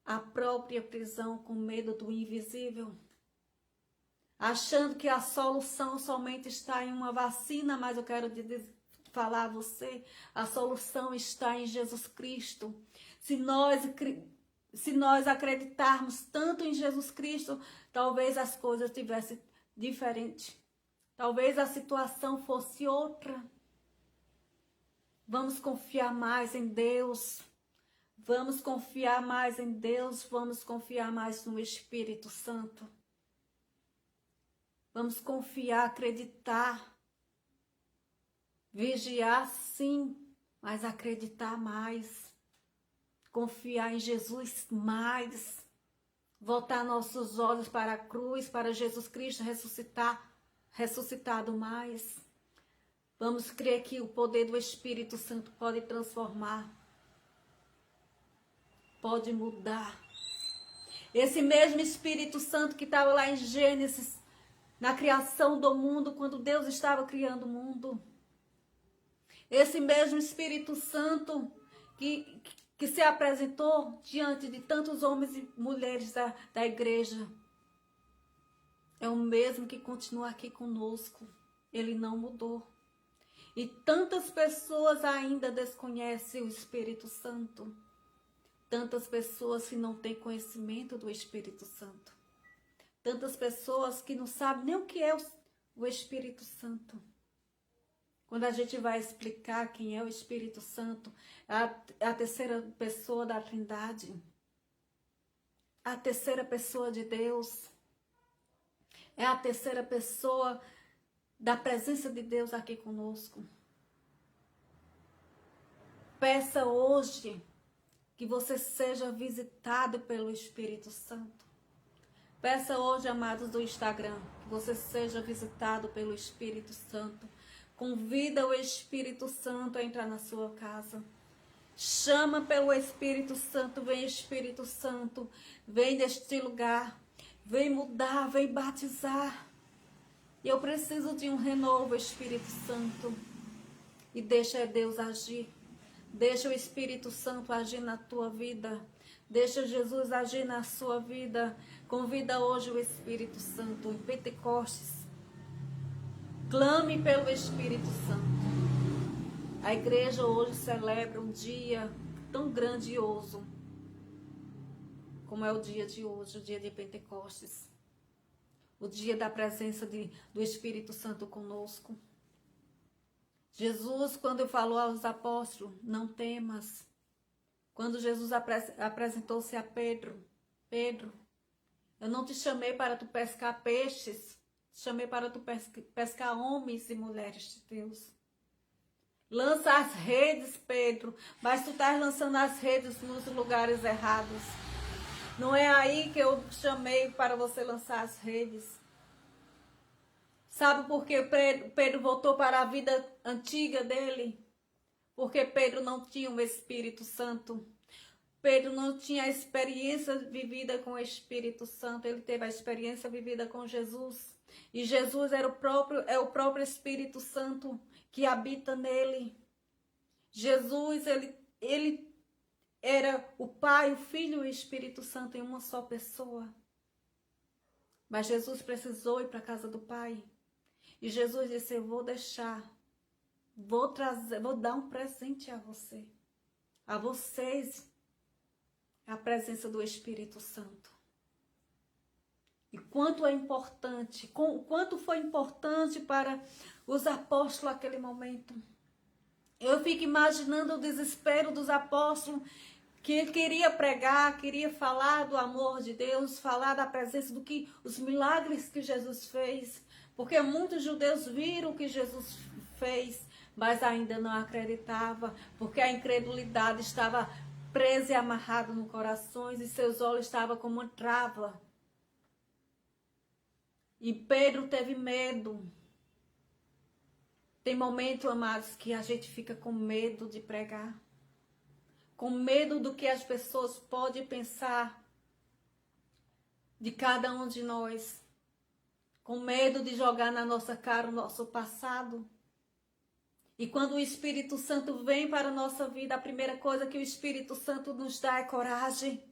a própria prisão com medo do invisível? Achando que a solução somente está em uma vacina, mas eu quero falar a você, a solução está em Jesus Cristo. Se nós acreditarmos tanto em Jesus Cristo, talvez as coisas tivessem diferente. Talvez a situação fosse outra. Vamos confiar mais em Deus. Vamos confiar mais em Deus. Vamos confiar mais no Espírito Santo. Vamos confiar, acreditar. Vigiar sim, mas acreditar mais. Confiar em Jesus mais. Voltar nossos olhos para a cruz, para Jesus Cristo ressuscitado mais. Vamos crer que o poder do Espírito Santo pode transformar, pode mudar. Esse mesmo Espírito Santo que estava lá em Gênesis, na criação do mundo, quando Deus estava criando o mundo. Esse mesmo Espírito Santo que se apresentou diante de tantos homens e mulheres da igreja. É o mesmo que continua aqui conosco. Ele não mudou. E tantas pessoas ainda desconhecem o Espírito Santo. Tantas pessoas que não têm conhecimento do Espírito Santo. Tantas pessoas que não sabem nem o que é o Espírito Santo. Quando a gente vai explicar quem é o Espírito Santo, é a terceira pessoa da Trindade. A terceira pessoa de Deus. É a terceira pessoa da presença de Deus aqui conosco. Peça hoje que você seja visitado pelo Espírito Santo. Peça hoje, amados do Instagram, que você seja visitado pelo Espírito Santo. Convida o Espírito Santo a entrar na sua casa. Chama pelo Espírito Santo. Vem, Espírito Santo. Vem neste lugar. Vem mudar, vem batizar. E eu preciso de um renovo, Espírito Santo. E deixa Deus agir. Deixa o Espírito Santo agir na tua vida. Deixa Jesus agir na sua vida. Convida hoje o Espírito Santo em Pentecostes. Clame pelo Espírito Santo. A igreja hoje celebra um dia tão grandioso como é o dia de hoje, o dia de Pentecostes. O dia da presença do Espírito Santo conosco. Jesus, quando falou aos apóstolos, não temas. Quando Jesus apresentou-se a Pedro, Pedro, eu não te chamei para tu pescar peixes, te chamei para tu pescar homens e mulheres de Deus. Lança as redes, Pedro, mas tu estás lançando as redes nos lugares errados. Não é aí que eu chamei para você lançar as redes. Sabe por que Pedro voltou para a vida antiga dele? Porque Pedro não tinha o Espírito Santo. Pedro não tinha a experiência vivida com o Espírito Santo. Ele teve a experiência vivida com Jesus. E Jesus é o próprio Espírito Santo que habita nele. Jesus, ele era o Pai, o Filho e o Espírito Santo em uma só pessoa. Mas Jesus precisou ir para a casa do Pai. E Jesus disse, eu vou deixar, vou trazer, vou dar um presente a você. A vocês, a presença do Espírito Santo. E quanto é importante, quanto foi importante para os apóstolos naquele momento. Eu fico imaginando o desespero dos apóstolos, que ele queria pregar, queria falar do amor de Deus, falar da presença do que os milagres que Jesus fez, porque muitos judeus viram o que Jesus fez, mas ainda não acreditava, porque a incredulidade estava presa e amarrada no coração e seus olhos estavam como uma trava. E Pedro teve medo. Tem momento, amados, que a gente fica com medo de pregar. Com medo do que as pessoas podem pensar de cada um de nós. Com medo de jogar na nossa cara o nosso passado. E quando o Espírito Santo vem para a nossa vida, a primeira coisa que o Espírito Santo nos dá é coragem.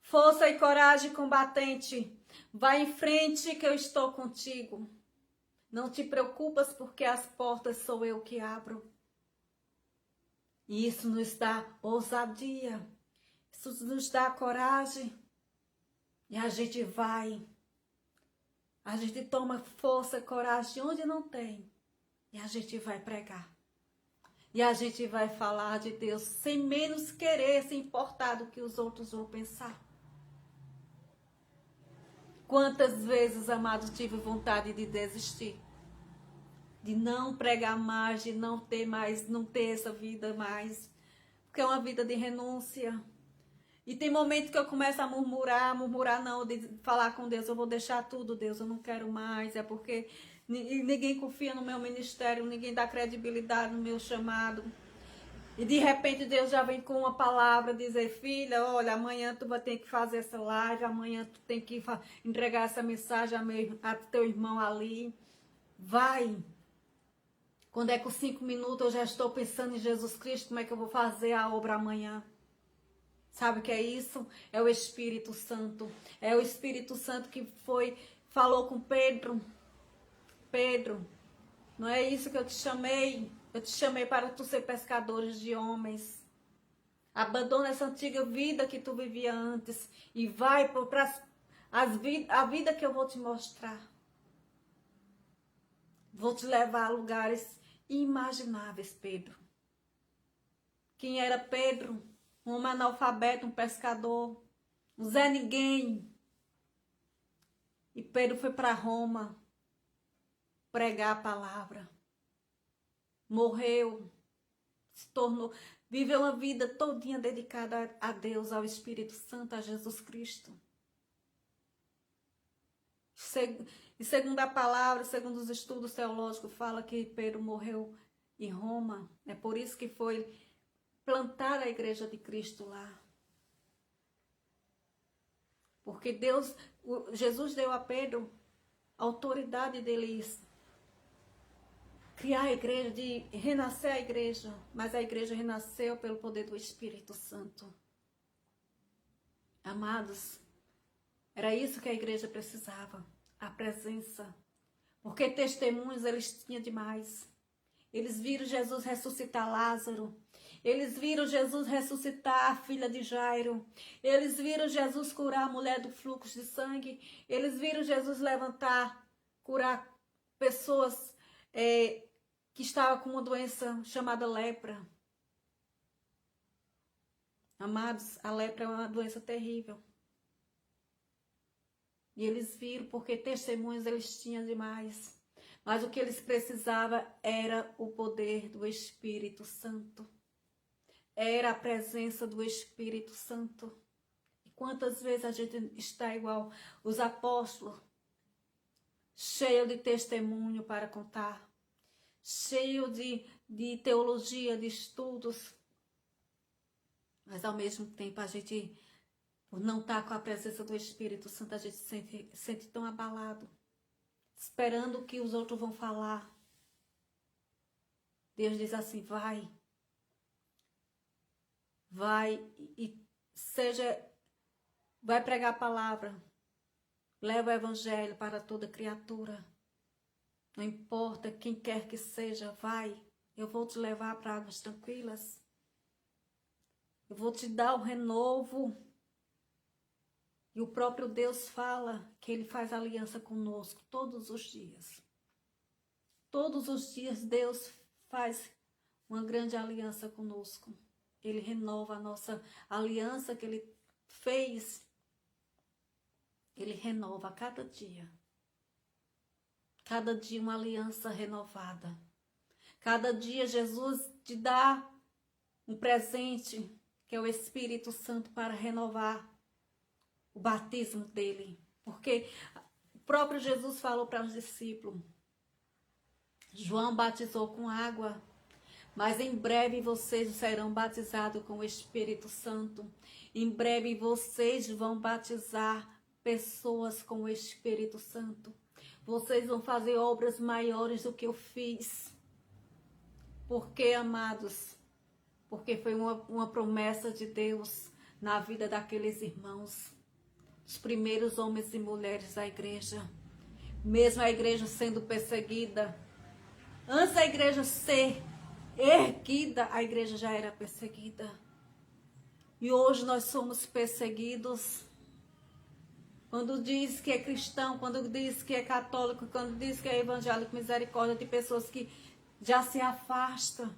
Força e coragem combatente. Vai em frente que eu estou contigo. Não te preocupas porque as portas sou eu que abro. E isso nos dá ousadia. Isso nos dá coragem. E a gente vai. A gente toma força, coragem onde não tem. E a gente vai pregar. E a gente vai falar de Deus sem menos querer se importar do que os outros vão pensar. Quantas vezes, amados, tive vontade de desistir. De não pregar mais, de não ter mais, não ter essa vida mais. Porque é uma vida de renúncia. E tem momentos que eu começo a murmurar não, de falar com Deus, eu vou deixar tudo, Deus, eu não quero mais. É porque ninguém confia no meu ministério, ninguém dá credibilidade no meu chamado. E de repente Deus já vem com uma palavra, dizer, filha, olha, amanhã tu vai ter que fazer essa live, amanhã tu tem que entregar essa mensagem a teu irmão ali. Vai. Quando é com 5 minutos eu já estou pensando em Jesus Cristo, como é que eu vou fazer a obra amanhã? Sabe o que é isso? É o Espírito Santo. É o Espírito Santo que falou com Pedro. Pedro, não é isso que eu te chamei? Eu te chamei para tu ser pescadores de homens. Abandona essa antiga vida que tu vivia antes e vai para a vida que eu vou te mostrar. Vou te levar a lugares inimagináveis, Pedro. Quem era Pedro? Um homem analfabeto, um pescador, um Zé Ninguém. E Pedro foi para Roma pregar a palavra. Morreu, se tornou, viveu uma vida todinha dedicada a Deus, ao Espírito Santo, a Jesus Cristo. E segundo a palavra, segundo os estudos teológicos, fala que Pedro morreu em Roma. É por isso que foi plantar a igreja de Cristo lá. Porque Jesus deu a Pedro a autoridade dele criar a igreja, de renascer a igreja. Mas a igreja renasceu pelo poder do Espírito Santo. Amados, era isso que a igreja precisava. A presença. Porque testemunhos eles tinham demais. Eles viram Jesus ressuscitar Lázaro. Eles viram Jesus ressuscitar a filha de Jairo. Eles viram Jesus curar a mulher do fluxo de sangue. Eles viram Jesus levantar, curar pessoas que estavam com uma doença chamada lepra. Amados, a lepra é uma doença terrível. E eles viram porque testemunhos eles tinham demais. Mas o que eles precisavam era o poder do Espírito Santo. Era a presença do Espírito Santo. E quantas vezes a gente está igual os apóstolos, cheio de testemunho para contar, cheio de teologia, de estudos, mas ao mesmo tempo a gente, por não estar com a presença do Espírito Santo, a gente se sente tão abalado, esperando o que os outros vão falar. Deus diz assim, vai e vai pregar a palavra, leva o evangelho para toda criatura. Não importa quem quer que seja, vai. Eu vou te levar para águas tranquilas. Eu vou te dar o renovo. E o próprio Deus fala que Ele faz aliança conosco todos os dias. Todos os dias Deus faz uma grande aliança conosco. Ele renova a nossa aliança que Ele fez. Ele renova a cada dia. Cada dia uma aliança renovada. Cada dia Jesus te dá um presente, que é o Espírito Santo, para renovar o batismo dele. Porque o próprio Jesus falou para os discípulos, João batizou com água, mas em breve vocês serão batizados com o Espírito Santo. Em breve vocês vão batizar pessoas com o Espírito Santo. Vocês vão fazer obras maiores do que eu fiz. Por quê, amados? Porque foi uma promessa de Deus na vida daqueles irmãos. Os primeiros homens e mulheres da igreja. Mesmo a igreja sendo perseguida. Antes da igreja ser erguida, a igreja já era perseguida. E hoje nós somos perseguidos. Quando diz que é cristão, quando diz que é católico, quando diz que é evangélico, misericórdia, de pessoas que já se afastam.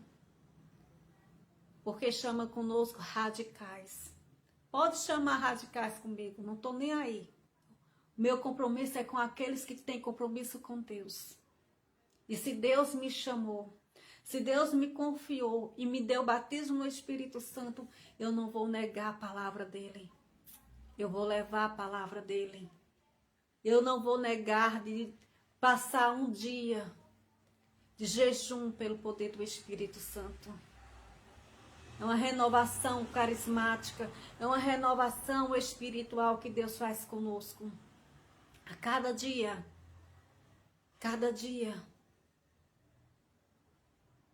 Porque chama conosco radicais. Pode chamar radicais comigo, não estou nem aí. Meu compromisso é com aqueles que têm compromisso com Deus. E se Deus me chamou, se Deus me confiou e me deu batismo no Espírito Santo, eu não vou negar a palavra dele. Eu vou levar a palavra dele. Eu não vou negar de passar um dia de jejum pelo poder do Espírito Santo. É uma renovação carismática, é uma renovação espiritual que Deus faz conosco. A cada dia. Cada dia.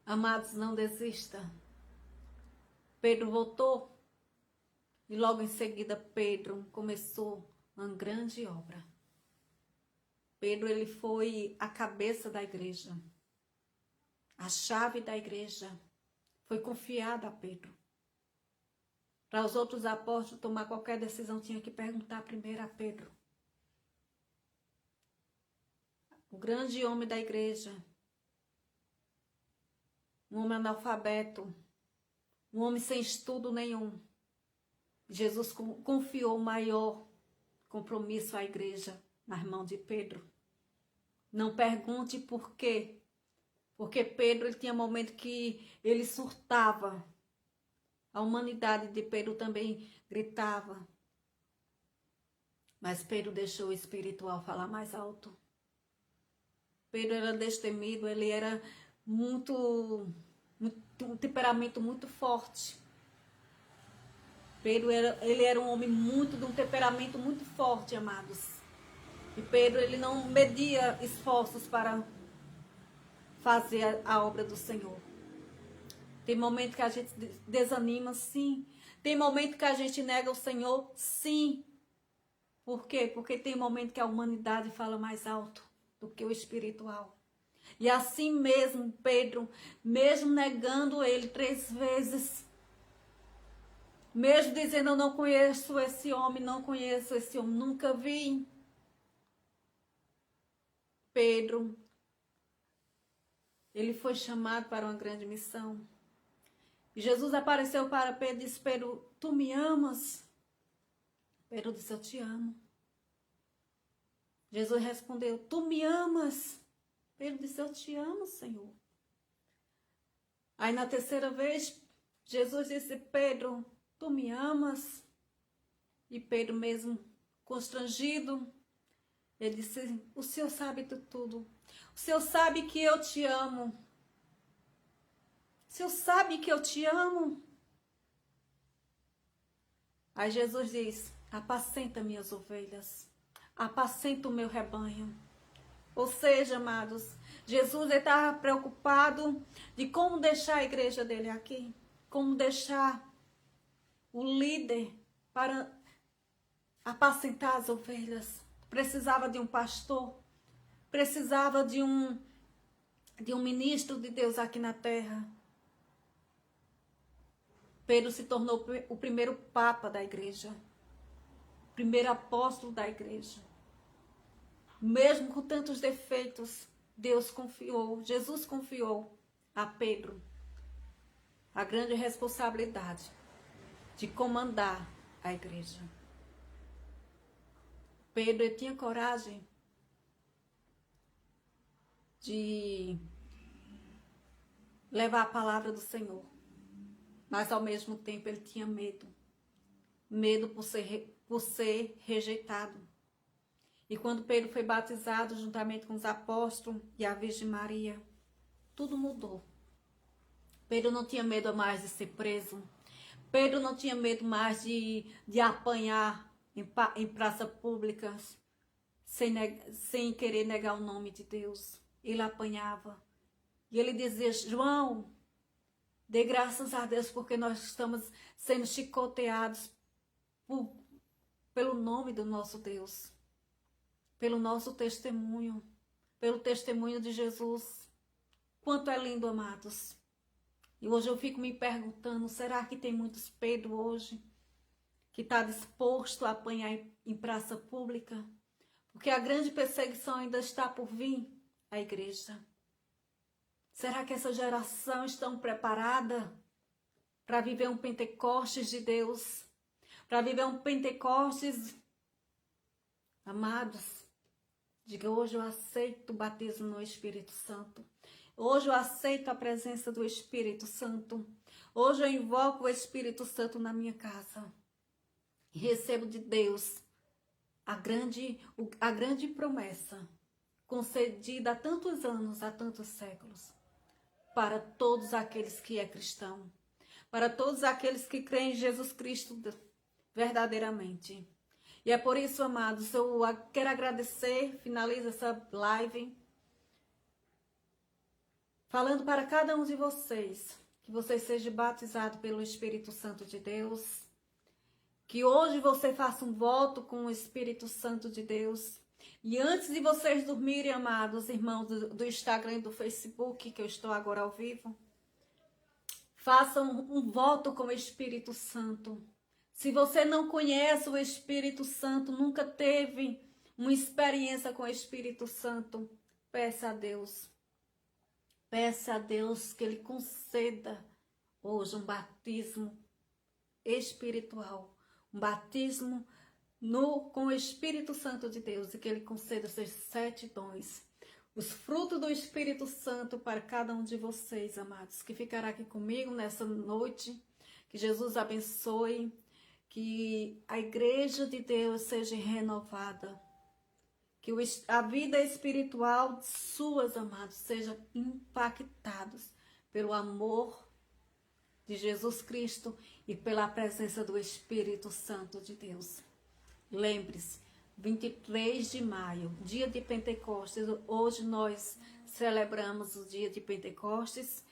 Amados, não desista. Pedro voltou. E logo em seguida Pedro começou uma grande obra. Pedro, ele foi a cabeça da igreja. A chave da igreja foi confiada a Pedro. Para os outros apóstolos tomar qualquer decisão, tinha que perguntar primeiro a Pedro. O grande homem da igreja. Um homem analfabeto. Um homem sem estudo nenhum. Jesus confiou o maior compromisso à igreja nas mãos de Pedro. Não pergunte por quê. Porque Pedro, ele tinha momento que ele surtava. A humanidade de Pedro também gritava. Mas Pedro deixou o espiritual falar mais alto. Pedro era destemido, ele era um temperamento muito forte. Pedro ele era um homem de um temperamento muito forte, amados. E Pedro, ele não media esforços para fazer a obra do Senhor. Tem momento que a gente desanima, sim. Tem momento que a gente nega o Senhor, sim. Por quê? Porque tem momento que a humanidade fala mais alto do que o espiritual. E assim mesmo, Pedro, mesmo negando ele 3 vezes, mesmo dizendo, eu não conheço esse homem, nunca vi. Pedro, ele foi chamado para uma grande missão. E Jesus apareceu para Pedro e disse, Pedro, tu me amas? Pedro disse, eu te amo. Jesus respondeu, tu me amas? Pedro disse, eu te amo, Senhor. Aí na 3ª vez, Jesus disse, Pedro, tu me amas? E Pedro mesmo constrangido, ele disse, o Senhor sabe de tudo. O Senhor sabe que eu te amo. O Senhor sabe que eu te amo. Aí Jesus diz, apacenta minhas ovelhas. Apacenta o meu rebanho. Ou seja, amados, Jesus estava preocupado de como deixar a igreja dele aqui. Como deixar o líder para apacentar as ovelhas. Precisava de um pastor. Precisava de um de um ministro de Deus aqui na terra. Pedro se tornou o primeiro papa da igreja, o primeiro apóstolo da igreja. Mesmo com tantos defeitos, Jesus confiou a Pedro a grande responsabilidade de comandar a igreja. Pedro tinha coragem de levar a palavra do Senhor, mas ao mesmo tempo ele tinha medo por ser rejeitado. E quando Pedro foi batizado juntamente com os apóstolos e a Virgem Maria, tudo mudou. Pedro não tinha medo mais de ser preso. Pedro não tinha medo mais de apanhar em praça pública sem querer negar o nome de Deus. Ele apanhava. E ele dizia: João, dê graças a Deus porque nós estamos sendo chicoteados pelo nome do nosso Deus. Pelo nosso testemunho. Pelo testemunho de Jesus. Quanto é lindo, amados. E hoje eu fico me perguntando, será que tem muitos Pedro hoje que está disposto a apanhar em praça pública? Porque a grande perseguição ainda está por vir à igreja. Será que essa geração está preparada para viver um Pentecostes de Deus? Para viver um Pentecostes, amados, diga: hoje eu aceito o batismo no Espírito Santo. Hoje eu aceito a presença do Espírito Santo. Hoje eu invoco o Espírito Santo na minha casa. E recebo de Deus a grande promessa concedida há tantos anos, há tantos séculos, para todos aqueles que é cristão, para todos aqueles que creem em Jesus Cristo verdadeiramente. E é por isso, amados, eu quero agradecer, finalizo essa live, falando para cada um de vocês, que vocês sejam batizados pelo Espírito Santo de Deus, que hoje você faça um voto com o Espírito Santo de Deus. E antes de vocês dormirem, amados irmãos do Instagram e do Facebook, que eu estou agora ao vivo, façam um voto com o Espírito Santo. Se você não conhece o Espírito Santo, nunca teve uma experiência com o Espírito Santo, peça a Deus. Peça a Deus que Ele conceda hoje um batismo espiritual, um batismo com o Espírito Santo de Deus, e que Ele conceda os seus 7 dons, os frutos do Espírito Santo para cada um de vocês, amados, que ficará aqui comigo nessa noite. Que Jesus abençoe, que a igreja de Deus seja renovada, que a vida espiritual de suas, amados, seja impactados pelo amor de Jesus Cristo e pela presença do Espírito Santo de Deus. Lembre-se, 23 de maio, dia de Pentecostes, hoje nós celebramos o dia de Pentecostes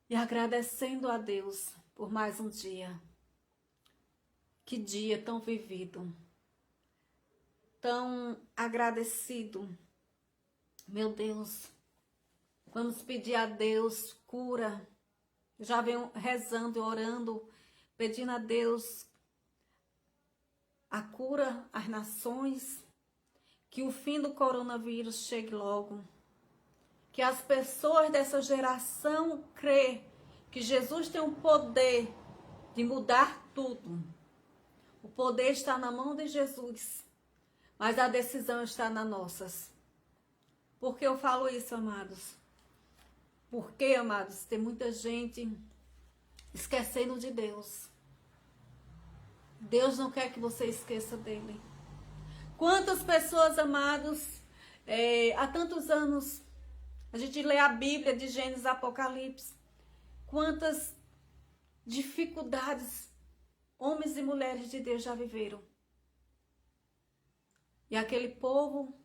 e agradecendo a Deus por mais um dia. Que dia tão vivido, tão agradecido. Meu Deus, vamos pedir a Deus cura. Já venho rezando e orando, pedindo a Deus a cura às nações, que o fim do coronavírus chegue logo, que as pessoas dessa geração crê que Jesus tem o poder de mudar tudo. O poder está na mão de Jesus, mas a decisão está nas nossas. Por que eu falo isso, amados? Porque, amados, tem muita gente esquecendo de Deus. Deus não quer que você esqueça dele. Quantas pessoas, amados, há tantos anos, a gente lê a Bíblia de Gênesis, Apocalipse. Quantas dificuldades homens e mulheres de Deus já viveram. E aquele povo,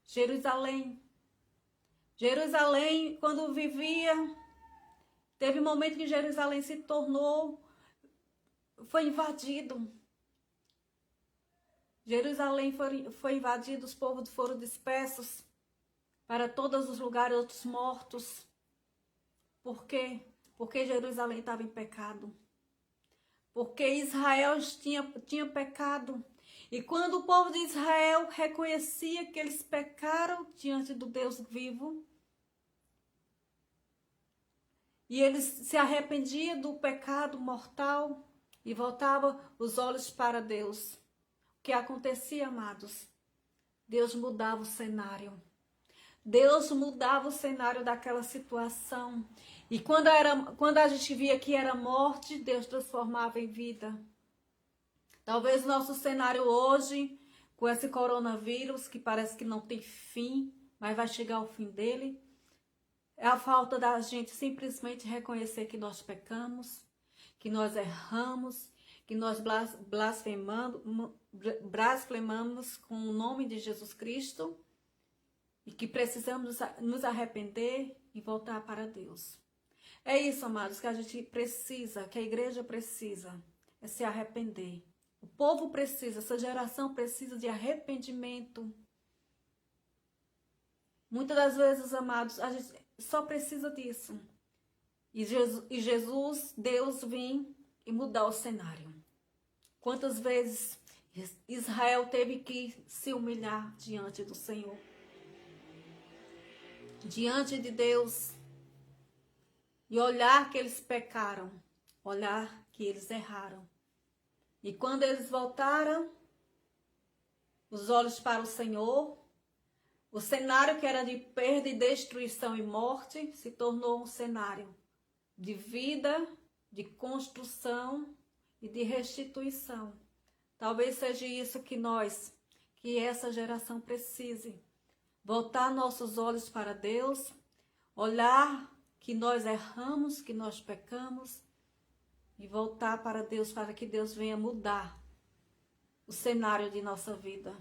Jerusalém, quando vivia, teve um momento que Jerusalém se tornou, foi invadido. Jerusalém foi invadido, os povos foram dispersos. para todos os lugares outros mortos. Por quê? Porque Jerusalém estava em pecado. Porque Israel tinha pecado. E quando o povo de Israel reconhecia que eles pecaram diante do Deus vivo, e eles se arrependiam do pecado mortal e voltavam os olhos para Deus, o que acontecia, amados? Deus mudava o cenário. Deus mudava o cenário daquela situação. E quando a gente via que era morte, Deus transformava em vida. Talvez nosso cenário hoje, com esse coronavírus, que parece que não tem fim, mas vai chegar o fim dele, é a falta da gente simplesmente reconhecer que nós pecamos, que nós erramos, que nós blasfemamos com o nome de Jesus Cristo e que precisamos nos arrepender e voltar para Deus. É isso, amados, que a gente precisa, que a igreja precisa, é se arrepender. O povo precisa, essa geração precisa de arrependimento. Muitas das vezes, amados, a gente só precisa disso. E Jesus, Deus, vir e mudar o cenário. Quantas vezes Israel teve que se humilhar diante do Senhor? Diante de Deus. E olhar que eles pecaram. Olhar que eles erraram. E quando eles voltaram os olhos para o Senhor, o cenário que era de perda e destruição e morte se tornou um cenário de vida, de construção e de restituição. Talvez seja isso que essa geração precise. Voltar nossos olhos para Deus, olhar que nós erramos, que nós pecamos e voltar para Deus, para que Deus venha mudar o cenário de nossa vida.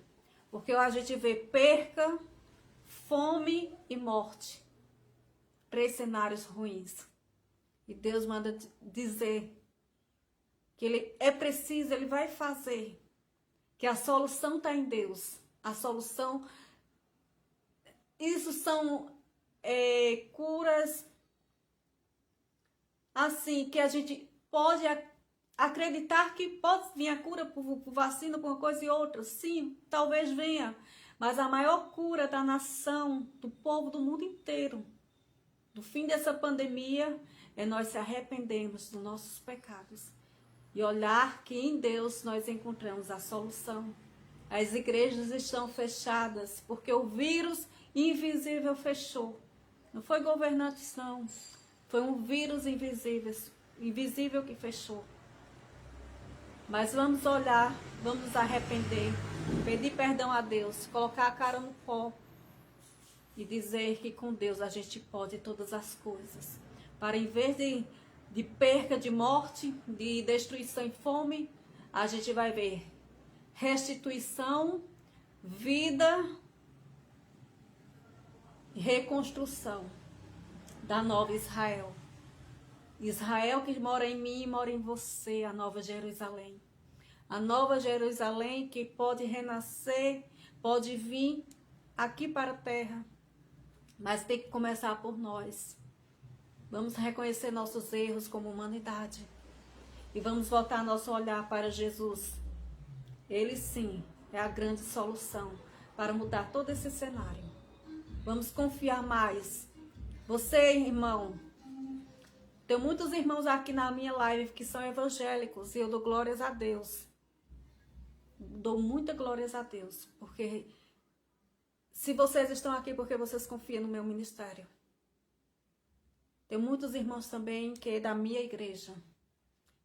Porque a gente vê perca, fome e morte. 3 cenários ruins. E Deus manda dizer que Ele vai fazer, que a solução está em Deus. A solução, isso são curas, assim, que a gente pode acreditar que pode vir a cura por vacina, por uma coisa e outra. Sim, talvez venha. Mas a maior cura da nação, do povo do mundo inteiro, do fim dessa pandemia, é nós se arrependermos dos nossos pecados e olhar que em Deus nós encontramos a solução. As igrejas estão fechadas porque o vírus invisível fechou. Não foi governantes, não. Foi um vírus invisível que fechou. Mas vamos olhar, vamos nos arrepender, pedir perdão a Deus, colocar a cara no pó e dizer que com Deus a gente pode todas as coisas. Para em vez de perca, de morte, de destruição e fome, a gente vai ver restituição, vida e reconstrução da nova Israel. Israel que mora em mim, mora em você, a nova Jerusalém. A nova Jerusalém que pode renascer, pode vir aqui para a terra, mas tem que começar por nós. Vamos reconhecer nossos erros como humanidade e vamos voltar nosso olhar para Jesus. Ele sim é a grande solução para mudar todo esse cenário. Vamos confiar mais. Você, irmão, tem muitos irmãos aqui na minha live que são evangélicos e eu dou glórias a Deus. Dou muita glórias a Deus, porque se vocês estão aqui porque vocês confiam no meu ministério. Tem muitos irmãos também que é da minha igreja.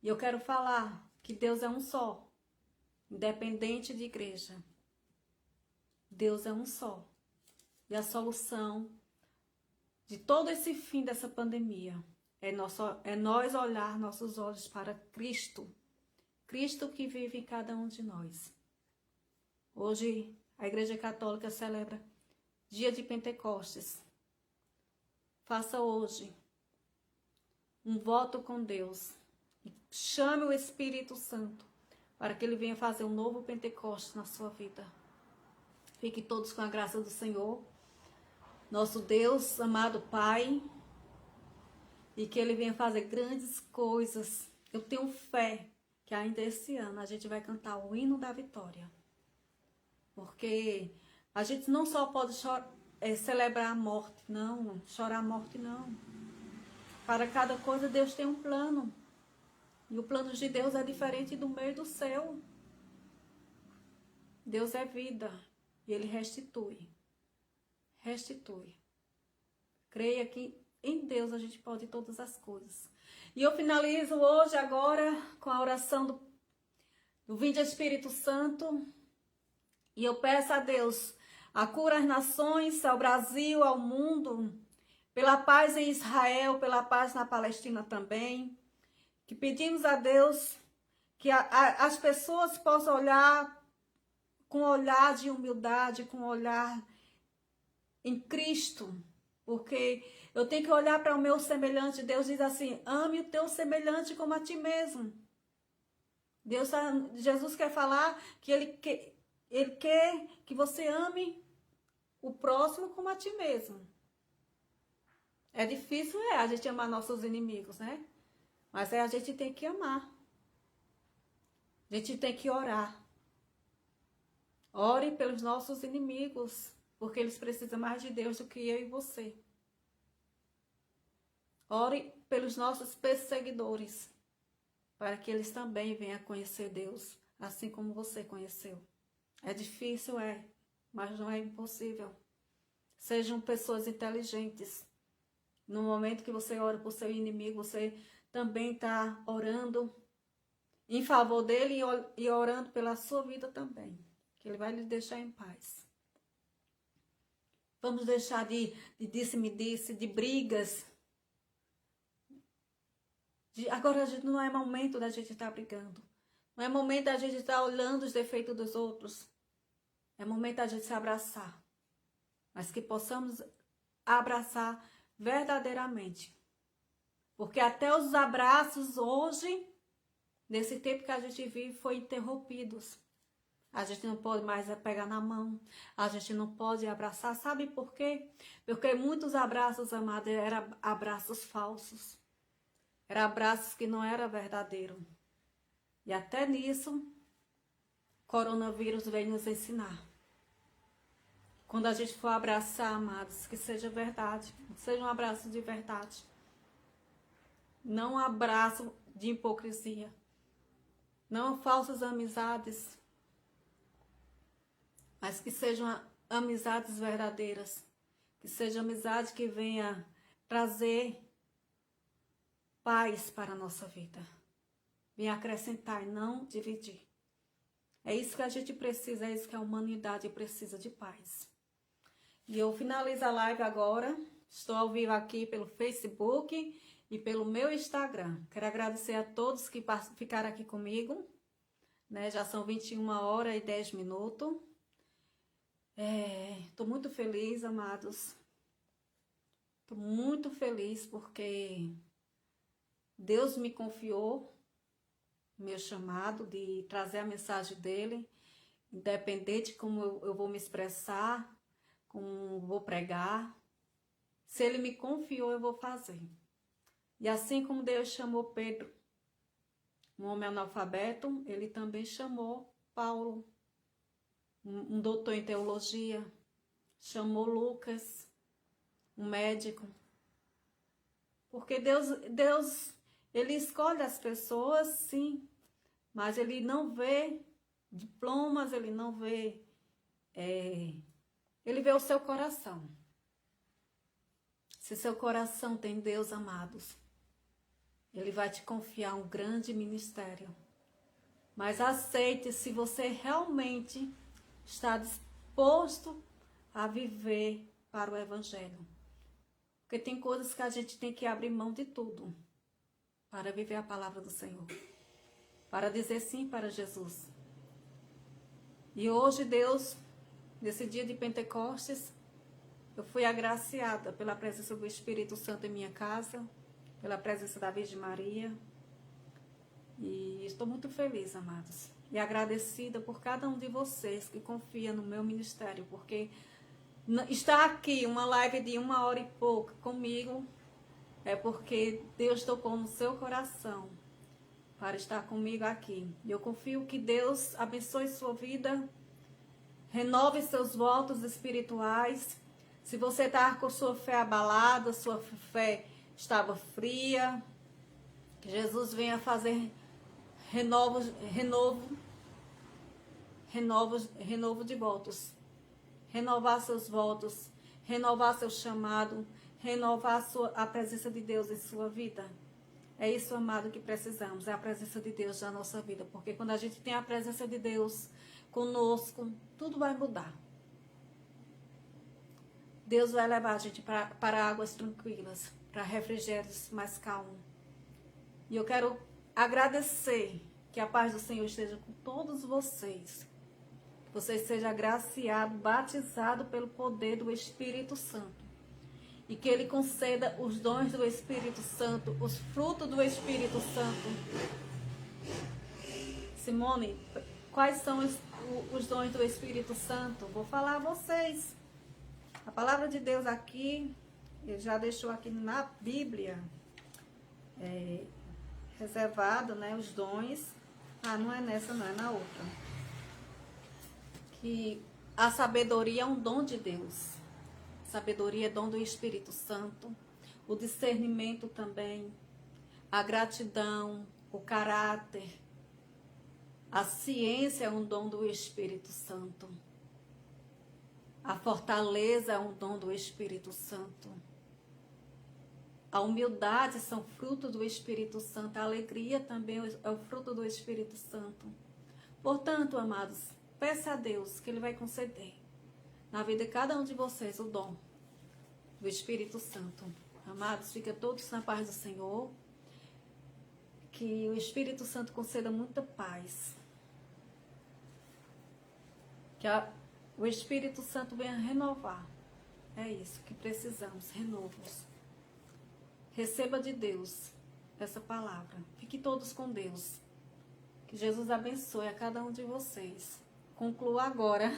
E eu quero falar que Deus é um só, independente de igreja. Deus é um só. E a solução de todo esse fim dessa pandemia é nós olhar nossos olhos para Cristo. Cristo que vive em cada um de nós. Hoje a Igreja Católica celebra Dia de Pentecostes. Faça hoje um voto com Deus. E chame o Espírito Santo para que Ele venha fazer um novo Pentecostes na sua vida. Fiquem todos com a graça do Senhor. nosso Deus, amado Pai, e que Ele venha fazer grandes coisas. Eu tenho fé que ainda esse ano a gente vai cantar o hino da vitória. Porque a gente não só pode celebrar a morte, não, chorar a morte, não. Para cada coisa Deus tem um plano. E o plano de Deus é diferente do meu e do seu. Deus é vida e Ele restitui. Restitui. Creia que em Deus a gente pode todas as coisas. E eu finalizo hoje, agora, com a oração do Vinde Espírito Santo. E eu peço a Deus a cura às nações, ao Brasil, ao mundo, pela paz em Israel, pela paz na Palestina também. Que pedimos a Deus que as pessoas possam olhar com olhar de humildade, com olhar em Cristo. Porque eu tenho que olhar para o meu semelhante. Deus diz assim, ame o teu semelhante como a ti mesmo. Jesus quer falar que Ele quer que você ame o próximo como a ti mesmo. É difícil, a gente amar nossos inimigos, né? Mas a gente tem que amar. A gente tem que orar. Ore pelos nossos inimigos, porque eles precisam mais de Deus do que eu e você. Ore pelos nossos perseguidores, para que eles também venham a conhecer Deus, assim como você conheceu. É difícil, mas não é impossível. Sejam pessoas inteligentes. No momento que você ora por seu inimigo, você também está orando em favor dele e orando pela sua vida também. Que ele vai lhe deixar em paz. Vamos deixar de disse-me-disse, de brigas. Agora não é momento da gente estar brigando. Não é momento da gente estar olhando os defeitos dos outros. É momento da gente se abraçar. Mas que possamos abraçar verdadeiramente. Porque até os abraços hoje, nesse tempo que a gente vive, foram interrompidos. A gente não pode mais pegar na mão. A gente não pode abraçar. Sabe por quê? Porque muitos abraços, amados, eram abraços falsos. Eram abraços que não eram verdadeiros. E até nisso, o coronavírus veio nos ensinar. Quando a gente for abraçar, amados, que seja verdade. Seja um abraço de verdade. Não um abraço de hipocrisia. Não falsas amizades. Mas que sejam amizades verdadeiras. Que seja amizade que venha trazer paz para a nossa vida. Venha acrescentar e não dividir. É isso que a gente precisa, é isso que a humanidade precisa, de paz. E eu finalizo a live agora. Estou ao vivo aqui pelo Facebook e pelo meu Instagram. Quero agradecer a todos que ficaram aqui comigo. Né? Já são 21h10. Estou muito feliz, amados. Estou muito feliz porque Deus me confiou meu chamado de trazer a mensagem dele, independente de como eu vou me expressar, como vou pregar. Se ele me confiou, eu vou fazer. E assim como Deus chamou Pedro, um homem analfabeto, ele também chamou Paulo, um doutor em teologia, chamou Lucas, um médico. Porque Deus, ele escolhe as pessoas, sim, mas ele não vê diplomas, ele não vê, ele vê o seu coração. Se seu coração tem Deus, amados, ele vai te confiar um grande ministério. Mas aceite se você realmente está disposto a viver para o Evangelho. Porque tem coisas que a gente tem que abrir mão de tudo para viver a palavra do Senhor. Para dizer sim para Jesus. E hoje, Deus, nesse dia de Pentecostes, eu fui agraciada pela presença do Espírito Santo em minha casa, pela presença da Virgem Maria. E estou muito feliz, amados. E agradecida por cada um de vocês que confia no meu ministério, porque Está aqui uma live de 1 hora e pouco comigo, é porque Deus tocou no seu coração para estar comigo aqui. E eu confio que Deus abençoe sua vida, renove seus votos espirituais. Se você está com sua fé abalada, sua fé estava fria, que Jesus venha fazer renovo de votos. Renovar seus votos, renovar seu chamado, renovar a presença de Deus em sua vida. É isso, amado, que precisamos, é a presença de Deus na nossa vida, porque quando a gente tem a presença de Deus conosco, tudo vai mudar. Deus vai levar a gente para águas tranquilas, para refrigérios mais calmos. E eu quero agradecer que a paz do Senhor esteja com todos vocês. Que vocês sejam agraciados, batizados pelo poder do Espírito Santo. E que Ele conceda os dons do Espírito Santo, os frutos do Espírito Santo. Simone, quais são os dons do Espírito Santo? Vou falar a vocês. A palavra de Deus aqui, ele já deixou aqui na Bíblia, reservado, né, os dons. Não é nessa, não, é na outra. Que a sabedoria é um dom de Deus. Sabedoria é dom do Espírito Santo. O discernimento também. A gratidão, o caráter. A ciência é um dom do Espírito Santo. A fortaleza é um dom do Espírito Santo. A humildade são fruto do Espírito Santo. A alegria também é o fruto do Espírito Santo. Portanto, amados, peça a Deus que Ele vai conceder na vida de cada um de vocês o dom do Espírito Santo. Amados, fica todos na paz do Senhor. Que o Espírito Santo conceda muita paz. Que o Espírito Santo venha renovar. É isso que precisamos, renovos. Receba de Deus essa palavra. Fique todos com Deus. Que Jesus abençoe a cada um de vocês. Concluo agora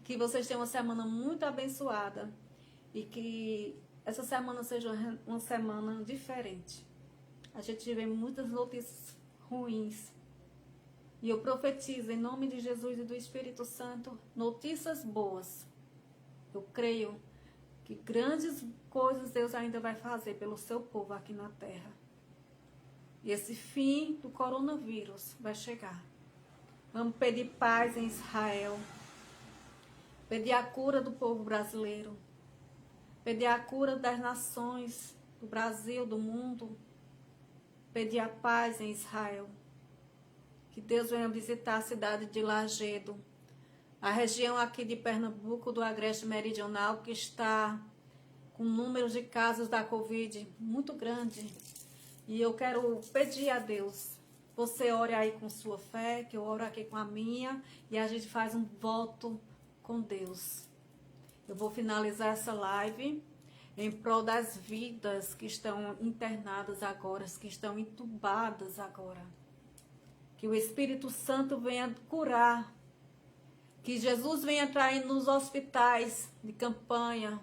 que vocês tenham uma semana muito abençoada e que essa semana seja uma semana diferente. A gente tiver muitas notícias ruins. E eu profetizo em nome de Jesus e do Espírito Santo notícias boas. Eu creio que grandes coisas Deus ainda vai fazer pelo seu povo aqui na terra. E esse fim do coronavírus vai chegar. Vamos pedir paz em Israel. Pedir a cura do povo brasileiro. Pedir a cura das nações, do Brasil, do mundo. Pedir a paz em Israel. Que Deus venha visitar a cidade de Lajedo. A região aqui de Pernambuco, do Agreste Meridional, que está com números de casos da Covid muito grande. E eu quero pedir a Deus, você ore aí com sua fé, que eu oro aqui com a minha, e a gente faz um voto com Deus. Eu vou finalizar essa live em prol das vidas que estão internadas agora, que estão entubadas agora. Que o Espírito Santo venha curar. Que Jesus venha entrar nos hospitais de campanha.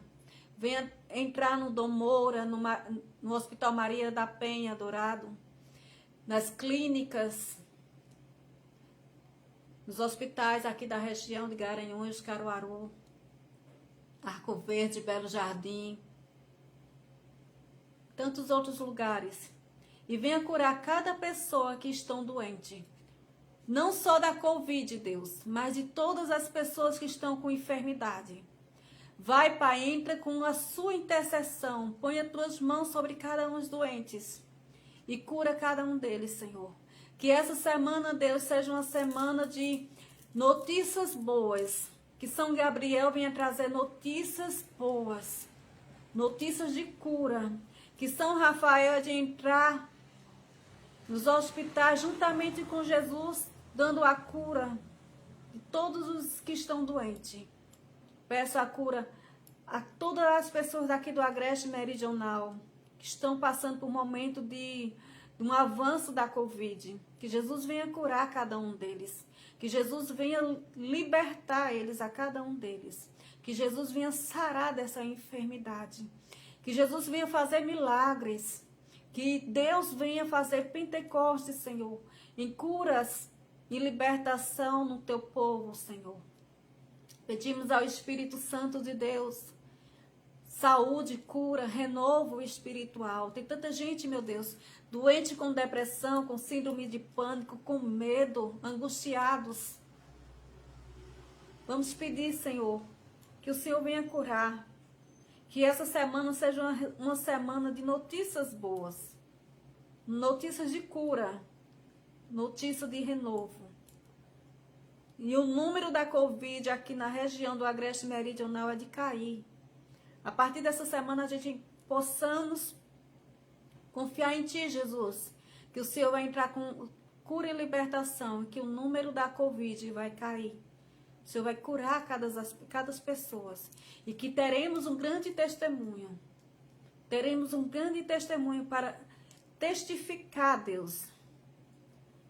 Venha entrar no Dom Moura, no Hospital Maria da Penha, Dourado. Nas clínicas. Nos hospitais aqui da região de Garanhuns, Caruaru. Arco Verde, Belo Jardim. Tantos outros lugares. E venha curar cada pessoa que estão doente. Não só da Covid, Deus, mas de todas as pessoas que estão com enfermidade. Vai, Pai, entra com a sua intercessão. Põe as tuas mãos sobre cada um dos doentes. E cura cada um deles, Senhor. Que essa semana, Deus, seja uma semana de notícias boas. Que São Gabriel venha trazer notícias boas. Notícias de cura. Que São Rafael de entrar nos hospitais juntamente com Jesus, dando a cura de todos os que estão doentes. Peço a cura a todas as pessoas daqui do Agreste Meridional, que estão passando por um momento de um avanço da Covid. Que Jesus venha curar cada um deles. Que Jesus venha libertar eles, a cada um deles. Que Jesus venha sarar dessa enfermidade. Que Jesus venha fazer milagres. Que Deus venha fazer Pentecostes, Senhor, em curas e libertação no teu povo, Senhor. Pedimos ao Espírito Santo de Deus saúde, cura, renovo espiritual. Tem tanta gente, meu Deus, doente com depressão, com síndrome de pânico, com medo, angustiados. Vamos pedir, Senhor, que o Senhor venha curar. Que essa semana seja uma semana de notícias boas. Notícias de cura. Notícia de renovo. E o número da Covid aqui na região do Agreste Meridional é de cair. A partir dessa semana a gente possamos confiar em Ti, Jesus. Que o Senhor vai entrar com cura e libertação. Que o número da Covid vai cair. O Senhor vai curar cada pessoa. E que teremos um grande testemunho. Teremos um grande testemunho para testificar, Deus,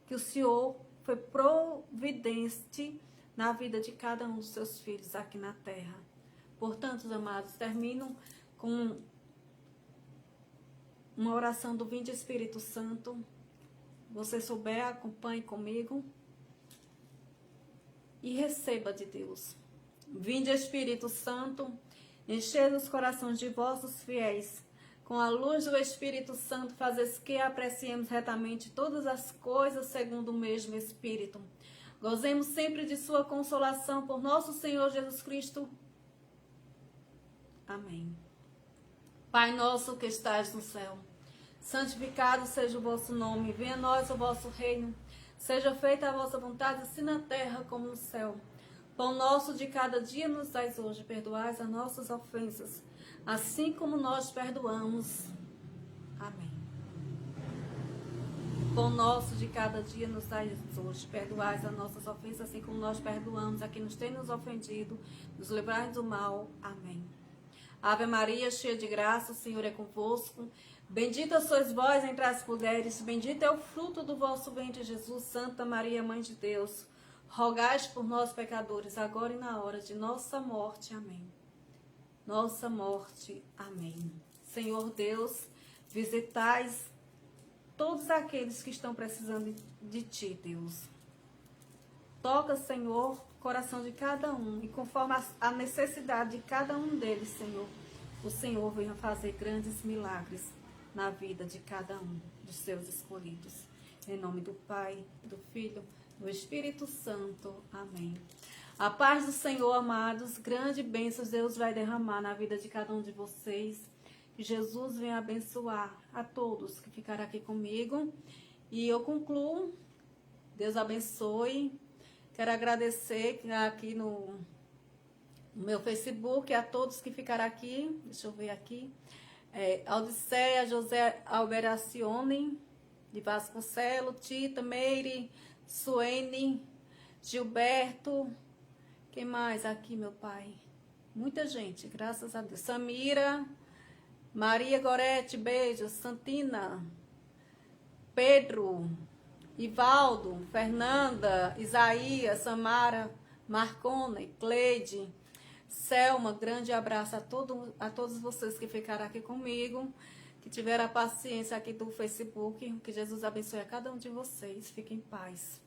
que o Senhor foi providente na vida de cada um dos seus filhos aqui na terra. Portanto, amados, termino com uma oração do Vinde Espírito Santo. Você souber, acompanhe comigo e receba de Deus. Vinde Espírito Santo, enchei os corações de vossos fiéis. Com a luz do Espírito Santo, fazes que apreciemos retamente todas as coisas segundo o mesmo Espírito. Gozemos sempre de sua consolação por nosso Senhor Jesus Cristo. Amém. Pai nosso que estás no céu, santificado seja o vosso nome. Venha a nós o vosso reino. Seja feita a vossa vontade, assim na terra como no céu. Pão nosso de cada dia nos dais hoje. Perdoais as nossas ofensas, assim como nós perdoamos. Amém. Pão nosso de cada dia nos dai hoje. Perdoais as nossas ofensas, assim como nós perdoamos a quem nos tem nos ofendido. Nos livrai do mal. Amém. Ave Maria, cheia de graça, o Senhor é convosco. Bendita sois vós entre as mulheres. Bendito é o fruto do vosso ventre, Jesus. Santa Maria, Mãe de Deus, rogai por nós, pecadores, agora e na hora de nossa morte. Amém. Nossa morte. Amém. Senhor Deus, visitais todos aqueles que estão precisando de Ti, Deus. Toca, Senhor, o coração de cada um e conforme a necessidade de cada um deles, Senhor, o Senhor venha fazer grandes milagres na vida de cada um dos seus escolhidos. Em nome do Pai, do Filho, do Espírito Santo. Amém. A paz do Senhor, amados, grande bênçãos Deus vai derramar na vida de cada um de vocês. Que Jesus venha abençoar a todos que ficaram aqui comigo. E eu concluo. Deus abençoe. Quero agradecer aqui no meu Facebook a todos que ficaram aqui. Deixa eu ver aqui. Odisseia, José Alberacione, de Vasconcelos, Tita, Meire, Suene, Gilberto. Quem mais aqui, meu pai? Muita gente, graças a Deus. Samira, Maria Gorete, beijo. Santina, Pedro, Ivaldo, Fernanda, Isaías, Samara, Marcona, Cleide, Selma, grande abraço a todos vocês que ficaram aqui comigo, que tiveram a paciência aqui do Facebook. Que Jesus abençoe a cada um de vocês. Fiquem em paz.